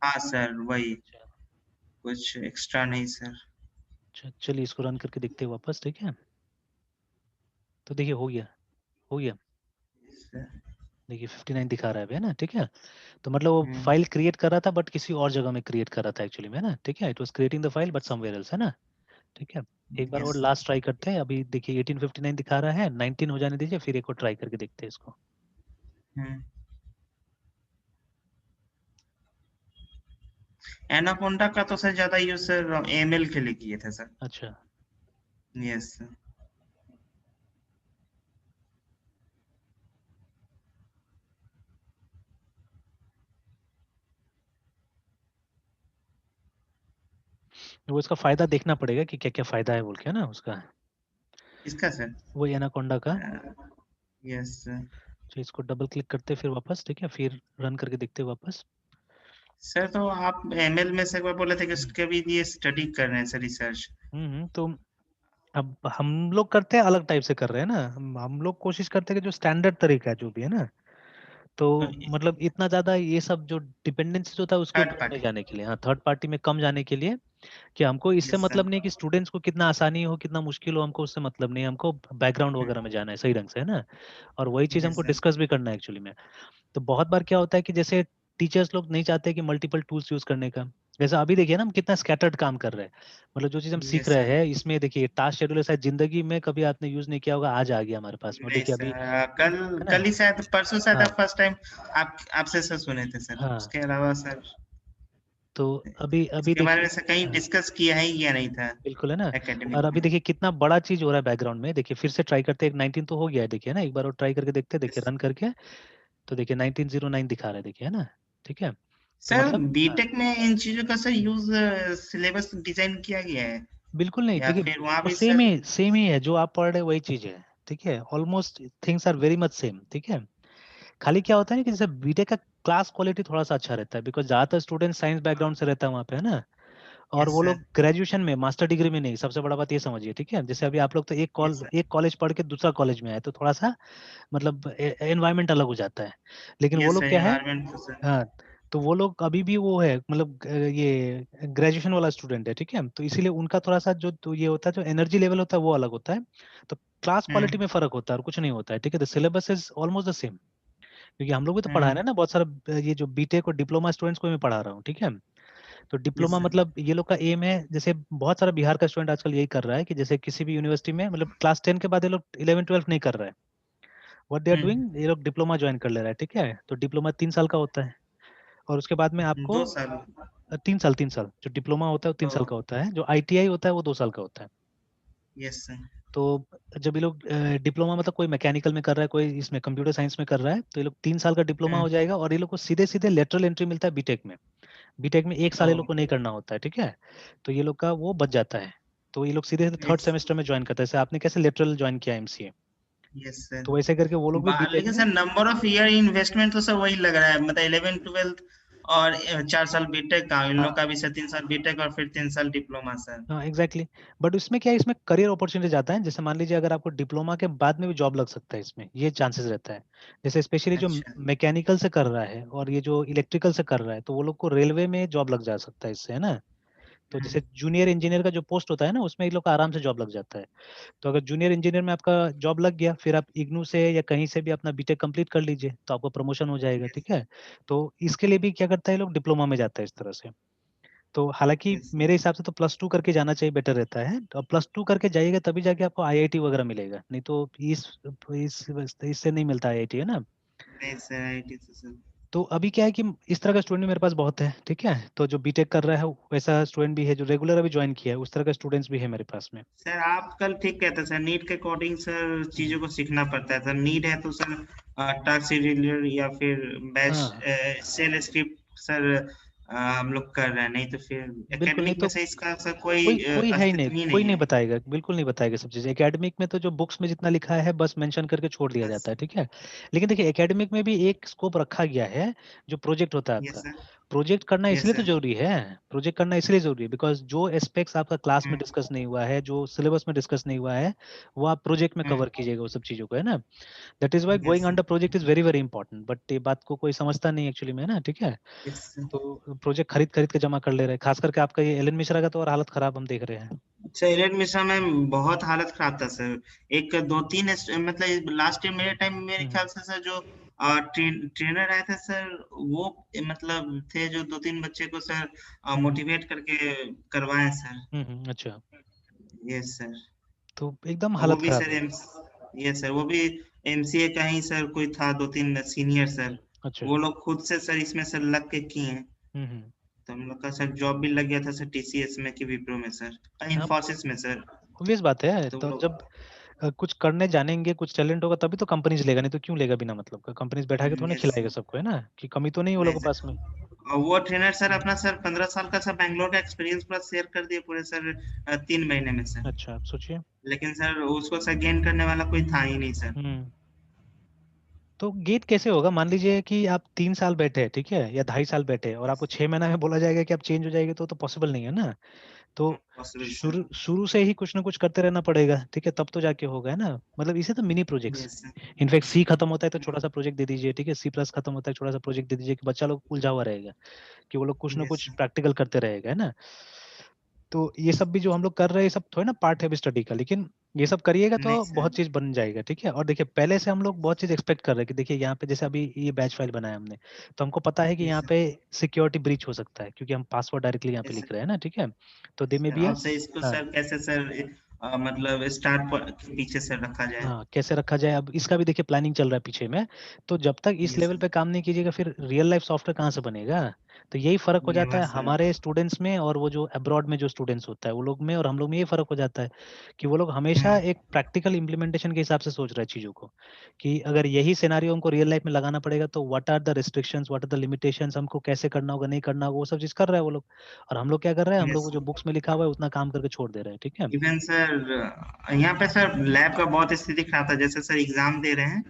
हाँ सर वही, अच्छा। कुछ एक्स्ट्रा नहीं सर। अच्छा, चलिए इसको रन करके देखते हैं वापस, ठीक है, तो देखिए हो गया, हो गया, सर। देखिए 59 दिखा रहा है अभी, है ना, ठीक है, तो मतलब वो हम्म। फाइल क्रिएट कर रहा था बट किसी और जगह में क्रिएट कर रहा था एक्चुअली में, है ना, ठीक है, it was creating the file but somewhere else, है ना, ठीक है। एक बार और यस लास्ट ट्राई करते हैं, अभी देखिए 1859 दिखा रहा है, 19 हो जाने दीजिए, फिर एक और ट्राई करके देखते हैं इसको। सर। एनाकोंडा का तो सर ज्यादा यूज सर एमएल के लिए किए थे सर। अच्छा, यस सर। वो इसका फायदा देखना पड़ेगा कि क्या क्या फायदा है बोल के, है ना उसका, इसका सर। वो एनाकोंडा का। Yes sir. तो इसको डबल क्लिक करते हैं फिर वापस, ठीक है, फिर रन करके देखते हैं वापस। सर तो आप एमएल में से एक बार बोले थे कि उसके भी लिए स्टडी कर रहे हैं सर, रिसर्च। तो अब हम लोग करते हैं अलग टाइप से कर रहे हैं ना, हम लोग कोशिश करते हैं कि जो स्टैंडर्ड तरीका है जो भी है ना, तो मतलब इतना ज्यादा ये सब जो डिपेंडेंसी होता है उसके थर्ड ऊपर नहीं पार्टी। जाने के लिए, हाँ, थर्ड पार्टी में कम जाने के लिए, कि हमको इससे यस सर। मतलब नहीं कि स्टूडेंट्स को कितना आसानी हो कितना मुश्किल हो, हमको उससे मतलब नहीं, हमको बैकग्राउंड वगैरह में जाना है सही ढंग से, है ना, और वही चीज यस हमको सर। डिस्कस भी करना है एक्चुअली में। तो बहुत बार क्या होता है कि जैसे टीचर्स लोग नहीं चाहते कि मल्टीपल टूल्स यूज करने का, जैसे अभी देखिए ना हम कितना स्कैटर्ड काम कर रहे हैं, मतलब जो चीज हम सीख यस रहे सर। हैं इसमें देखिए टास्क शेड्यूलर शायद जिंदगी में कभी आपने यूज नहीं किया होगा, आज आ गया हमारे पास में, नहीं देखिए अभी, सर, कल है ना। कल ही शायद परसों शायद हाँ, आप फर्स्ट टाइम आप आपसे सर सुने थे सर, हाँ, उसके अलावा सर तो अभी अभी इसके बारे देखिए, में सर कहीं हाँ, डिस्कस किया है या नहीं था बिल्कुल, है ना, और एकेडमिक अभी में। देखिए कितना बड़ा चीज हो रहा है बैकग्राउंड में, देखिए फिर से ट्राई करते हैं, 19 तो हो गया है, देखिए ना, एक बार और ट्राई करके देखते हैं, देखिए यस। रन करके, तो देखिए 1909 दिखा रहा है, देखिए, है ना, ठीक है, तो सर मतलब हाँ, बीटेक में इन चीजों का सर यूज सिलेबस डिजाइन किया गया है बिल्कुल नहीं, या देखिए फिर वहां वो भी सेम सर। ही, सेम ही है जो आप पढ़ रहे हो वही चीज है, ठीक है, almost things are very much same, ठीक है, खाली क्या होता है ना कि जैसे बीटेक का क्लास क्वालिटी थोड़ा सा अच्छा रहता है, बिकॉज ज्यादातर स्टूडेंट साइंस बैकग्राउंड से रहता है वहाँ पे, है ना, और यस वो सर। लोग ग्रेजुएशन में मास्टर डिग्री में नहीं, सबसे बड़ा बात ये समझिए, ठीक है, जैसे अभी आप लोग तो यस सर। एक कॉलेज पढ़ के दूसरा कॉलेज में आए, तो थोड़ा सा मतलब एनवायरमेंट अलग हो जाता है, लेकिन वो यस लोग सर, क्या है, एनवायरमेंट तो सर। हाँ, तो वो लोग अभी भी वो है, मतलब ये ग्रेजुएशन वाला स्टूडेंट है, ठीक है, तो इसीलिए उनका थोड़ा सा जो तो ये होता है, जो एनर्जी लेवल होता है वो अलग होता है, तो क्लास क्वालिटी हम्म। में फर्क होता है और कुछ नहीं होता है, ठीक है, the syllabus is almost the same, क्योंकि हम लोग भी तो पढ़ा रहे हम्म। हैं ना बहुत सारा, ये जो बीटेक और डिप्लोमा स्टूडेंट्स को मैं पढ़ा रहा हूँ, ठीक है, तो यस डिप्लोमा सर। मतलब ये लोग का एम है, जैसे बहुत सारा बिहार का स्टूडेंट आजकल यही कर रहा है कि जैसे किसी भी यूनिवर्सिटी में मतलब क्लास 10 के बाद ये लोग 11-12 नहीं कर रहा है, व्हाट दे आर डूइंग, ये लोग डिप्लोमा ज्वाइन कर ले रहा है, ठीक है। तो डिप्लोमा 3 साल का होता है, और उसके बाद में आपको 2 साल। 3 साल जो डिप्लोमा होता है वो 3 साल का होता है, जो ITI होता है वो 2 साल का होता है। Yes sir. तो जब ये लोग डिप्लोमा मतलब कोई मैकेनिकल में कर रहा है, कोई इसमें कंप्यूटर साइंस में कर रहा है, तो ये लोग 3 साल का डिप्लोमा हो जाएगा, और ये लोग को सीधे सीधे लेटरल एंट्री मिलता है बीटेक में। बीटेक में 1 साल ये लोग को नहीं करना होता है, ठीक है। तो ये लोग का वो बच जाता है, तो ये लोग सीधे सीधे थर्ड यस सेमेस्टर में ज्वाइन करते हैं, जैसे आपने कैसे लेटरल ज्वाइन किया MCA, यस सर। तो वैसे करके वो लोग भी बीटेक लेकिन में। Sir number of year investment तो सर वही लग रहा है, मतलब 11 12 और 4 साल बीटेक का, इन लोग हाँ का भी सर 3 साल बीटेक और फिर 3 साल डिप्लोमा सर। हाँ एग्जैक्टली बट इसमें क्या है, इसमें करियर अपॉर्चुनिटी जाता है, जैसे मान लीजिए अगर आपको डिप्लोमा के बाद में भी जॉब लग सकता है, इसमें ये चांसेस रहता है। जैसे स्पेशली जो अच्छा। मैकेनिकल से कर रहा है और ये जो इलेक्ट्रिकल से कर रहा है, तो वो लोग को रेलवे में जॉब लग जा सकता है इससे, है ना। तो जैसे जूनियर इंजीनियर का जो पोस्ट होता है ना, उसमें इन लोग का आराम से जॉब लग जाता है। तो अगर जूनियर इंजीनियर में आपका जॉब लग गया, फिर आप इग्नू से या कहीं से भी अपना बीटेक कंप्लीट कर लीजिए, तो आपको प्रमोशन हो जाएगा, यस। ठीक है। तो इसके लिए भी क्या करता है, लोग डिप्लोमा में जाता है इस तरह से। तो हालांकि यस। मेरे हिसाब से तो +2 करके जाना चाहिए, बेटर रहता है। तो +2 करके जाइएगा तभी जाके आपको IIT वगैरह मिलेगा, नहीं तो इससे नहीं मिलता IIT, है ना। नहीं सर, आईटी से सर। तो अभी क्या है कि इस तरह का स्टूडेंट मेरे पास बहुत है, ठीक है। तो जो बीटेक कर रहा है वैसा स्टूडेंट भी है, जो रेगुलर अभी ज्वाइन किया है उस तरह का स्टूडेंट्स भी है मेरे पास में। सर आप कल ठीक कहते हैं सर, नीट के अकॉर्डिंग सर हम्म, चीजों को सीखना पड़ता है सर। नीट है तो सर टास्क शेड्यूलर या फिर बैच हाँ सेल स्क्रिप्ट सर हम लोग कर रहे हैं, नहीं तो फिर बिल्कुल, नहीं एकेडमिक में तो से इसका सर कोई कोई कोई है ही नहीं, अस्तित्व ही कोई नहीं नहीं है। बताएगा, बिल्कुल नहीं बताएगा सब चीज़। एकेडमिक में तो जो बुक्स में जितना लिखा है बस मेंशन करके छोड़ दिया यस। जाता है, ठीक है। लेकिन देखिए एकेडमिक में भी एक स्कोप रखा गया है, जो प्रोजेक्ट होता है यस आपका। सर। प्रोजेक्ट करना यस इसलिए तो सर। जरूरी है, प्रोजेक्ट करना इसलिए जरूरी है बिकॉज जो एस्पेक्ट्स आपका क्लास में हम्म। डिस्कस नहीं हुआ है, जो सिलेबस में डिस्कस नहीं हुआ है, वो आप प्रोजेक्ट में कवर हम्म। कीजिएगा वो सब चीज़ों को, है ना। That is why yes going sir. Under project is very very important, but ये बात को कोई समझता नहीं एक्चुअली में, है ना, ठीक है। Yes sir. तो प्रोजेक्ट खरीद खरीद के जमा कर ले रहे हैं, खास करके आपका ये एलन मिश्रा का तो और हालत खराब हम देख रहे हैं। अच्छा, एलेट मिश्रा में बहुत हालत खराब था सर। एक दो तीन मतलब लास्ट ईयर मेरे टाइम मेरे हम्म ख्याल से सर जो ट्रेनर आए थे सर, वो मतलब थे जो 2 3 बच्चे को सर हम्म मोटिवेट करके करवाए सर। अच्छा। Yes sir. तो एकदम वो हालत भी खराब सर है। यस सर, वो भी एमसीए का ही सर कोई था, 2 3 सीनियर सर। अच्छा। वो लोग खुद से सर इसमें सर लग के किए हैं। हम्म। तो हम लोग का सर जॉब भी लग गया था सर, टीसीएस में कि विप्रो में सर, हाँ इंफोसिस में सर। obvious बात है, तो वो तो लोग। जब कुछ करने जानेंगे, कुछ टैलेंट होगा तभी तो कंपनीज लेगा, नहीं तो क्यों लेगा बिना मतलब का। कंपनीज बैठा के थोड़ी ना यस। खिलाएगा सबको, है ना, कि कमी तो नहीं है वो नहीं लोगों के पास में। सर, और वो ट्रेनर सर हम्म, अपना सर 15 साल का सर बैंगलोर का एक्सपीरियंस पूरा शेयर कर दिए पूरे सर 3 महीने में सर। अच्छा आप सोचिए। लेकिन सर उसको सर गेन करने वाला कोई था ही नहीं सर। हम्म। तो गेट कैसे होगा, मान लीजिए कि आप 3 साल बैठे, ठीक है, या 2.5 साल बैठे, और आपको 6 महीना में बोला जाएगा कि आप चेंज हो जाएंगे, तो पॉसिबल नहीं है ना। तो पॉसिबल सर। शुरू शुरू से ही कुछ ना कुछ करते रहना पड़ेगा, ठीक है, तब तो जाके होगा, है ना। मतलब इसे तो mini projects. Yes sir. In fact सी खत्म होता है तो छोटा सा प्रोजेक्ट दे दीजिए, ठीक है, C+ खत्म होता है छोटा सा प्रोजेक्ट दे दीजिए, कि बच्चा लोग उलझा हुआ रहेगा, कि वो लोग कुछ ना यस कुछ सर। प्रैक्टिकल करते रहेगा, है ना। तो ये सब भी जो हम लोग कर रहे हैं, ये सब थोड़ा ना पार्ट है अभी स्टडी का, लेकिन ये सब करिएगा नहीं तो सर। बहुत चीज बन जाएगा, ठीक है। और देखिए पहले से हम लोग बहुत चीज एक्सपेक्ट कर रहे हैं, कि देखिए यहाँ पे जैसे अभी ये बैच फाइल बनाया हमने, तो हमको पता है कि यस यहाँ सर। पे सिक्योरिटी ब्रीच हो सकता है, क्योंकि हम पासवर्ड डायरेक्टली यहाँ पे यस लिख सर। रहे हैं ना, ठीक है। तो दे में सर बी अब से इसको हाँ सर कैसे सर मतलब स्टार्ट के पीछे सर रखा जाए। हाँ कैसे रखा जाए, अब इसका भी देखिए प्लानिंग चल रहा है पीछे में। तो जब तक इस यस लेवल सर। पे काम नहीं कीजिएगा, फिर रियल लाइफ सॉफ्टवेयर कहाँ से बनेगा। तो यही फर्क हो ये जाता बात है सर। हमारे स्टूडेंट्स में, और वो जो अब्रॉड में जो स्टूडेंट्स होता है वो लोग में, और हम लोग में ये फर्क हो जाता है, कि वो लोग हमेशा हम्म। एक प्रैक्टिकल इम्प्लीमेंटेशन के हिसाब से सोच रहे हैं चीज़ों को, कि अगर यही सिनारियो हमको रियल लाइफ में लगाना पड़ेगा, तो what are the restrictions, what are the limitations, हमको कैसे करना होगा, नहीं करना होगा, वो सब चीज़ कर रहा है वो लोग। और हम लोग क्या कर रहे हैं, हम यस लोग जो सर। बुक्स में लिखा हुआ है उतना काम करके छोड़ दे रहे हैं, ठीक है। इवन सर यहाँ पे सर लैब का बहुत स्थिति खराब था, जैसे सर एग्जाम दे रहे हैं,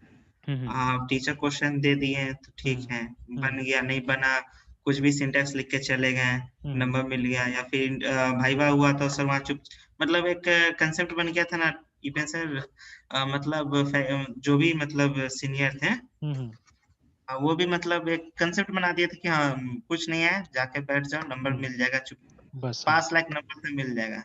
हम्म टीचर क्वेश्चन दे दिए हैं तो ठीक हम्म है, बन हम्म गया नहीं बना, कुछ भी सिंटेक्स लिख के चले गए, हम्म नंबर मिल गया। या फिर भाईवा हुआ तो सर वहाँ चुप, मतलब एक कंसेप्ट बन गया था ना। इवन सर मतलब जो भी मतलब सीनियर थे, हम्म, वो भी मतलब एक कंसेप्ट बना दिए थे कि हाँ कुछ नहीं है, जाके बैठ जाओ, नंबर हम्म, मिल जाएगा, चुप बस हाँ पास लाख नंबर से मिल जाएगा।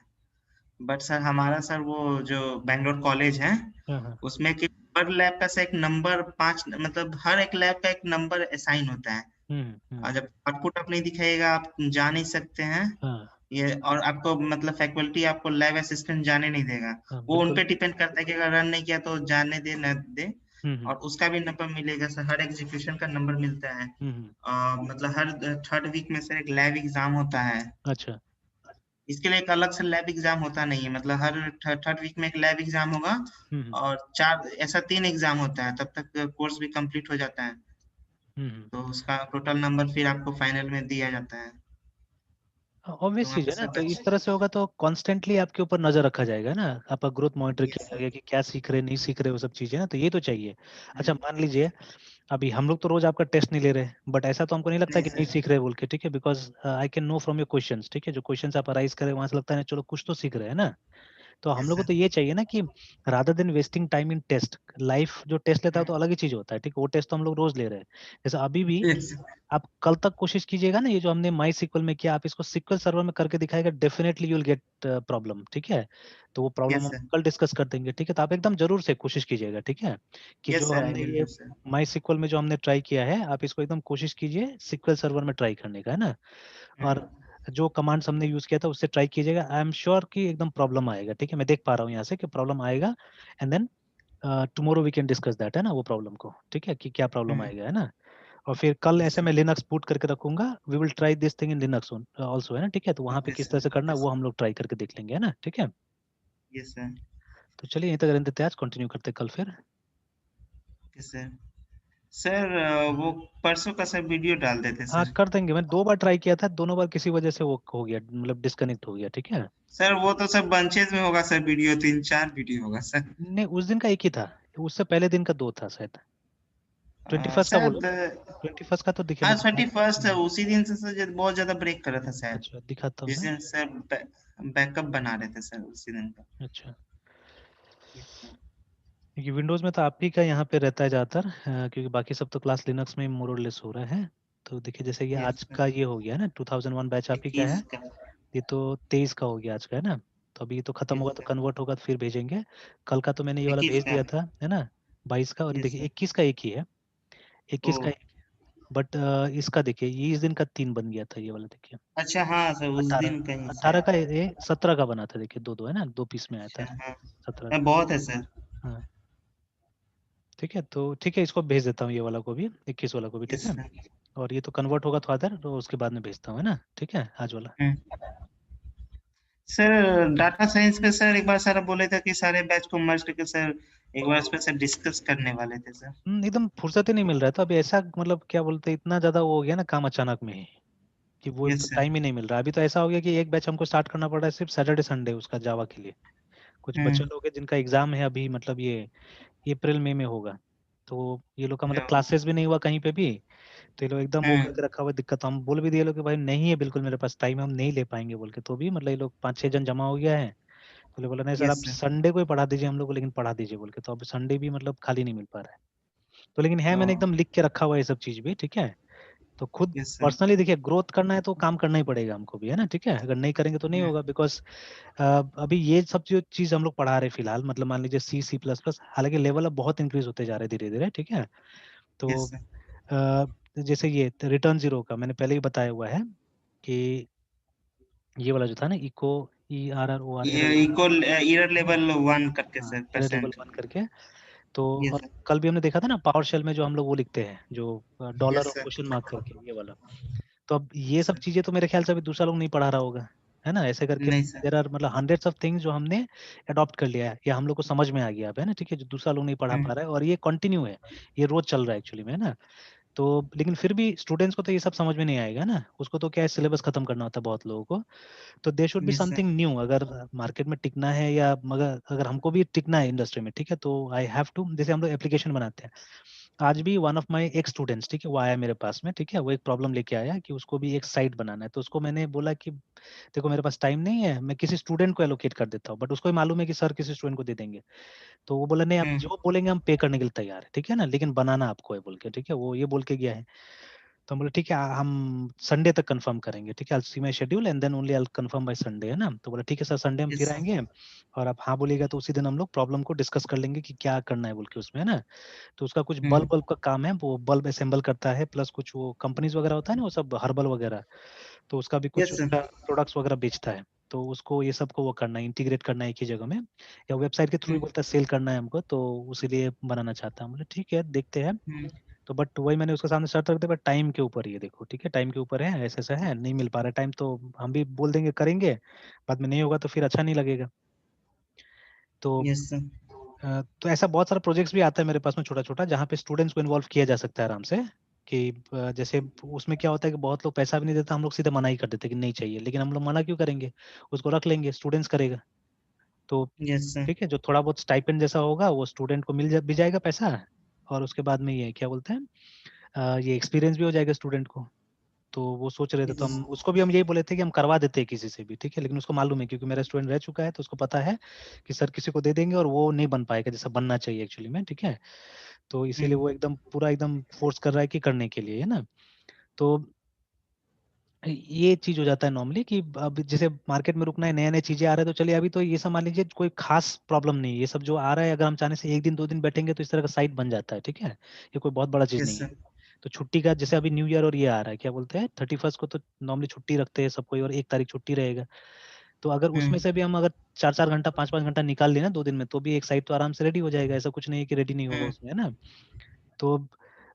बट सर हमारा सर वो जो बैंगलोर कॉलेज है, हाँ हाँ उसमें कि हर लैब का से एक नंबर 5, मतलब हर एक लैब का एक नंबर असाइन होता है। और जब आउटपुट आप नहीं दिखाएगा आप जा नहीं सकते हैं। हाँ ये और आपको मतलब फैकल्टी आपको लैब असिस्टेंट जाने नहीं देगा। हाँ, वो उन बिल्कुल। पे डिपेंड करता है कि अगर रन नहीं किया तो जाने दे न दे। हम्म और उसका भी नंबर मिलेगा सर, हर एग्जीक्यूशन का नंबर मिलता है। हम्म। मतलब हर थर्ड वीक में सर एक लैब एग्जाम होता है। अच्छा। इसके लिए एक अलग से लैब एग्जाम होता नहीं है, मतलब हर थर्ड वीक में एक लैब एग्जाम होगा। हम्म और चार ऐसा 3 एग्जाम होता है, तब तक कोर्स भी कंप्लीट हो जाता है। हम्म। तो उसका टोटल नंबर फिर आपको फाइनल में दिया जाता है। तो ऑब्वियस वहाँ चीज पे है ना, सब तो इस तरह अच्छे। से होगा तो कॉन्स्टेंटली आपके ऊपर नजर रखा जाएगा ना, आपका ग्रोथ मॉनिटर किया यस सर। जाएगा कि क्या सीख रहे नहीं सीख रहे, वो सब चीजें ना, तो ये तो चाहिए। अच्छा हम्म, मान लीजिए अभी हम लोग तो रोज आपका टेस्ट नहीं ले रहे, बट ऐसा तो हमको नहीं लगता नहीं कि नहीं सर। सीख रहे बोल के, ठीक है, because I can know from your questions, ठीक है, जो क्वेश्चंस आप अराइज करें वहां से लगता है चलो कुछ तो सीख रहे हैं ना। तो हम यस लोग को सर। तो ये चाहिए ना कि rather than wasting time in test, life जो टेस्ट लेता है तो हम्म, अलग ही चीज होता है, ठीक है, वो टेस्ट तो हम लोग रोज ले रहे हैं। जैसे अभी भी यस आप कल तक कोशिश कीजिएगा ना, ये जो हमने माई सीक्वल में किया आप इसको सीक्वल सर्वर में करके दिखाएगा, definitely you will get problem, ठीक है। तो वो प्रॉब्लम यस हम सर। कल डिस्कस कर देंगे, ठीक है, तो आप एकदम जरूर से कोशिश कीजिएगा, ठीक है, कि यस जो सर, विल ये डू सर। माई सीक्वल में जो हमने ट्राई किया है आप इसको एकदम कोशिश कीजिए सीक्वल सर्वर में ट्राई करने का, है ना। और जो कमांड्स हमने यूज किया था उससे ट्राई कीजिएगा, आई एम श्योर कि एकदम प्रॉब्लम आएगा, ठीक है, मैं देख पा रहा हूँ यहाँ से कि प्रॉब्लम आएगा। And then tomorrow we can discuss that, है ना, वो प्रॉब्लम को, ठीक है, कि क्या प्रॉब्लम आएगा, है ना। और फिर कल यस ऐसे सर। मैं लिनक्स बूट करके रखूंगा, we will try this thing in Linux also, है ना, ठीक है, तो वहाँ पे ओके किस तरह सर, से करना ओके वो सर। हम लोग ट्राई करके देख लेंगे, है ना, ठीक है। Yes sir. तो चलिए यहीं तक रहने देते हैं, आज कंटिन्यू करते हैं कल फिर। Okay sir. सर वो परसों का सर वीडियो डाल देते हाँ सर। कर देंगे, मैं 2 बार ट्राई किया था, दोनों बार किसी वजह से वो हो गया, मतलब डिस्कनेक्ट हो गया, ठीक है। सर वो तो सब बंचेज में होगा सर, वीडियो 3-4 वीडियो होगा सर। नहीं उस दिन का एक ही था, उससे पहले दिन का 2 था शायद। 21 का बोलो, शायद। 21 का तो दिखे हाँ मैं दिखा। 21 उसी दिन से सर बहुत ज्यादा ब्रेक कर रहा था शायद। अच्छा दिखाता हूँ जिस मैं। दिन सर बैकअप बना रहे थे सर उसी दिन का। अच्छा, यस सर। क्योंकि विंडोज में तो आप ही का यहाँ पे रहता है ज़्यादातर, क्योंकि बाकी सब तो क्लास लिनक्स में मोर और लेस हो रहा है। तो देखिए जैसे ये यस आज सर। का ये हो गया ना, 2001 बैच आप ही का 21 है, का। ये तो 23 का हो गया आज का, है ना। तो अभी ये तो खत्म यस होगा तो सर। कन्वर्ट होगा तो फिर भेजेंगे। कल का तो मैंने ये वाला 21 भेज का। दिया था, है ना, 22 का, और यस देखिए सर। 21 का एक ही है, ओ। 21 का एक। बट इसका देखिए ये इस दिन का 3 बन गया था, ये वाला देखिए। अच्छा हाँ सर, उस 18, दिन का ही 18 शायद। का ये 17 का बना था, देखिए दो दो है ना, 2 पीस में आया था, अच्छा हाँ। 17 का। बहुत है सर। हाँ ठीक है, तो ठीक है, इसको भेज देता हूँ ये वाला को भी, 21 वाला को भी, ठीक यस है। सर। और ये तो कन्वर्ट होगा तो अदर, तो उसके बाद में भेजता हूँ, है ना, ठीक है, आज वाला। सर डाटा साइंस पे सर एक बार सर आप बोले थे कि सारे बैच को मर्ज करके सर एक बार इस पे सर डिस्कस करने वाले थे सर। एकदम फुर्सत ही नहीं मिल रहा था अभी, ऐसा मतलब क्या बोलते हैं, इतना ज्यादा वो हो गया ना काम अचानक में ही, कि वो यस सर। टाइम ही नहीं मिल रहा। अभी तो ऐसा हो गया कि एक बैच हमको स्टार्ट करना पड़ रहा है सिर्फ सैटरडे संडे उसका, जावा के लिए। कुछ बच्चे हम्म। लोग हैं जिनका एग्जाम है अभी, मतलब ये अप्रैल मई में होगा, तो ये लोग का मतलब या- क्लासेस भी नहीं हुआ कहीं पे भी। तो ये लोग एकदम वो हम्म। करके रखा हुआ है, दिक्कत। हम बोल भी दिए लोग कि भाई नहीं है बिल्कुल मेरे पास टाइम, हम नहीं ले पाएंगे बोल के, तो भी मतलब ये लोग 5-6 जन जमा हो गया है। तो बोला नहीं सर यस आप सर। संडे को ही पढ़ा दीजिए हम लोग को, लेकिन पढ़ा दीजिए बोल के, तो अब संडे भी मतलब खाली नहीं मिल पा रहा है। तो लेकिन है, मैंने एकदम लिख के रखा हुआ है ये सब चीज भी, ठीक है। तो खुद यस सर। पर्सनली देखिए ग्रोथ करना है तो काम करना ही पड़ेगा हमको भी, है ना, ठीक है, अगर नहीं करेंगे तो नहीं होगा, बिकॉज अभी ये सब जो चीज हम लोग पढ़ा रहे हैं फिलहाल, मतलब मान लीजिए C++, हालांकि लेवल अब बहुत इंक्रीज होते जा रहे हैं धीरे धीरे, ठीक है। तो यस सर। अ, जैसे ये रिटर्न जीरो का मैंने पहले ही बताया हुआ है कि ये वाला जो था ना, इको, ERROR ये एरर, इक्वल एरर लेवल 1 करके हाँ सर एरर लेवल परसेंट। 1 करके। तो यस और सर। कल भी हमने देखा था ना पावर शेल में जो हम लोग वो लिखते हैं, जो डॉलर यस और सर। क्वेश्चन मार्क करके, ये वाला। तो अब ये यस सब सर। चीजें तो मेरे ख्याल से अभी दूसरा लोग नहीं पढ़ा रहा होगा, है ना, ऐसे करके नहीं सर। देर आर मतलब हंड्रेड्स ऑफ थिंग्स जो हमने अडॉप्ट कर लिया है, या हम लोग को समझ में आ गया अब, है ना, ठीक है, जो दूसरा लोग नहीं पढ़ा पा हम्म। रहा है, और ये कंटिन्यू है, ये रोज चल रहा है एक्चुअली में, है ना। तो लेकिन फिर भी स्टूडेंट्स को तो ये सब समझ में नहीं आएगा ना, उसको तो क्या है, सिलेबस खत्म करना होता है बहुत लोगों को। तो they should be yes sir. Something new, अगर मार्केट में टिकना है, या मगर अगर हमको भी टिकना है इंडस्ट्री में, ठीक है, तो आई हैव टू, जैसे हम लोग एप्लीकेशन बनाते हैं, आज भी वन ऑफ माय एक स्टूडेंट्स, ठीक है, वो आया मेरे पास में, ठीक है, वो एक प्रॉब्लम लेके आया कि उसको भी एक साइट बनाना है, तो उसको मैंने बोला कि देखो मेरे पास टाइम नहीं है, मैं किसी स्टूडेंट को एलोकेट कर देता हूँ, बट उसको ही मालूम है कि सर किसी स्टूडेंट को दे देंगे। तो वो बोला नहीं आप हम्म। जो बोलेंगे हम पे करने के लिए तैयार है, ठीक है ना, लेकिन बनाना आपको है बोल के, ठीक है, वो ये बोल के गया है। तो हम बोले ठीक है, हम संडे तक कंफर्म करेंगे, ठीक है, I see my schedule and then only I confirm by Sunday, है ना। तो बोला ठीक है सर, संडे हम यस फिर सर। आएंगे और आप हाँ बोलिएगा तो उसी दिन हम लोग प्रॉब्लम को डिस्कस कर लेंगे कि क्या करना है बोल के उसमें, है ना। तो उसका कुछ बल्ब बल्ब का काम है, वो बल्ब असेंबल करता है, प्लस कुछ वो कंपनीज वगैरह होता है ना, वो सब हर्बल वगैरह, तो उसका भी कुछ यस सर। उसका प्रोडक्ट्स वगैरह बेचता है। तो उसको ये सबको वो करना है, इंटीग्रेट करना है एक ही जगह में, या वेबसाइट के थ्रू ही बोलता है सेल करना है हमको, तो उसीलिए बनाना चाहता हूँ। बोले ठीक है देखते हैं। तो बट वही मैंने उसके सामने शर्त रख दी, बट टाइम के ऊपर ये देखो, ठीक है, टाइम के ऊपर है, ऐसा ऐसा है, नहीं मिल पा रहा टाइम, तो हम भी बोल देंगे करेंगे, बाद में नहीं होगा तो फिर अच्छा नहीं लगेगा। तो यस सर। तो ऐसा बहुत सारा प्रोजेक्ट्स भी आता है मेरे पास में छोटा छोटा, जहाँ पे स्टूडेंट्स को इन्वॉल्व किया जा सकता है आराम से, कि जैसे उसमें क्या होता है कि बहुत लोग पैसा भी नहीं देता, हम लोग सीधे मना ही कर देते कि नहीं चाहिए, लेकिन हम लोग मना क्यों करेंगे, उसको रख लेंगे, स्टूडेंट्स करेगा। तो यस सर। ठीक है, जो थोड़ा बहुत स्टाइपेंड जैसा होगा वो स्टूडेंट को भी जाएगा पैसा, और उसके बाद में ये क्या बोलते हैं, ये एक्सपीरियंस भी हो जाएगा स्टूडेंट को। तो वो सोच रहे थे, तो यस। हम उसको भी हम यही बोले थे कि हम करवा देते हैं किसी से भी, ठीक है, लेकिन उसको मालूम है क्योंकि मेरा स्टूडेंट रह चुका है, तो उसको पता है कि सर किसी को दे देंगे और वो नहीं बन पाएगा जैसा बनना चाहिए एक्चुअली में, ठीक है। तो इसीलिए वो एकदम पूरा एकदम फोर्स कर रहा है कि करने के लिए, है ना। तो ये चीज हो जाता है नॉर्मली कि अब जैसे मार्केट में रुकना है, नए नए चीजें आ रहे हैं, तो चलिए अभी तो ये सब मान लीजिए कोई खास प्रॉब्लम नहीं है, ये सब जो आ रहा है अगर हम चाहने से एक दिन दो दिन बैठेंगे तो इस तरह का साइट बन जाता है, ठीक है, ये कोई बहुत बड़ा चीज यस नहीं है। सर। तो छुट्टी का जैसे अभी न्यू ईयर और ये आ रहा है, क्या बोलते हैं, 31st को तो नॉर्मली छुट्टी रखते हैं सब कोई, और 1 तारीख छुट्टी रहेगा। तो अगर उसमें से भी हम अगर 4 4 घंटा 5 5 घंटा निकाल लेना 2 दिन में, तो भी एक साइट तो आराम से रेडी हो जाएगा, ऐसा कुछ नहीं है कि रेडी नहीं होगा उसमें, है ना। तो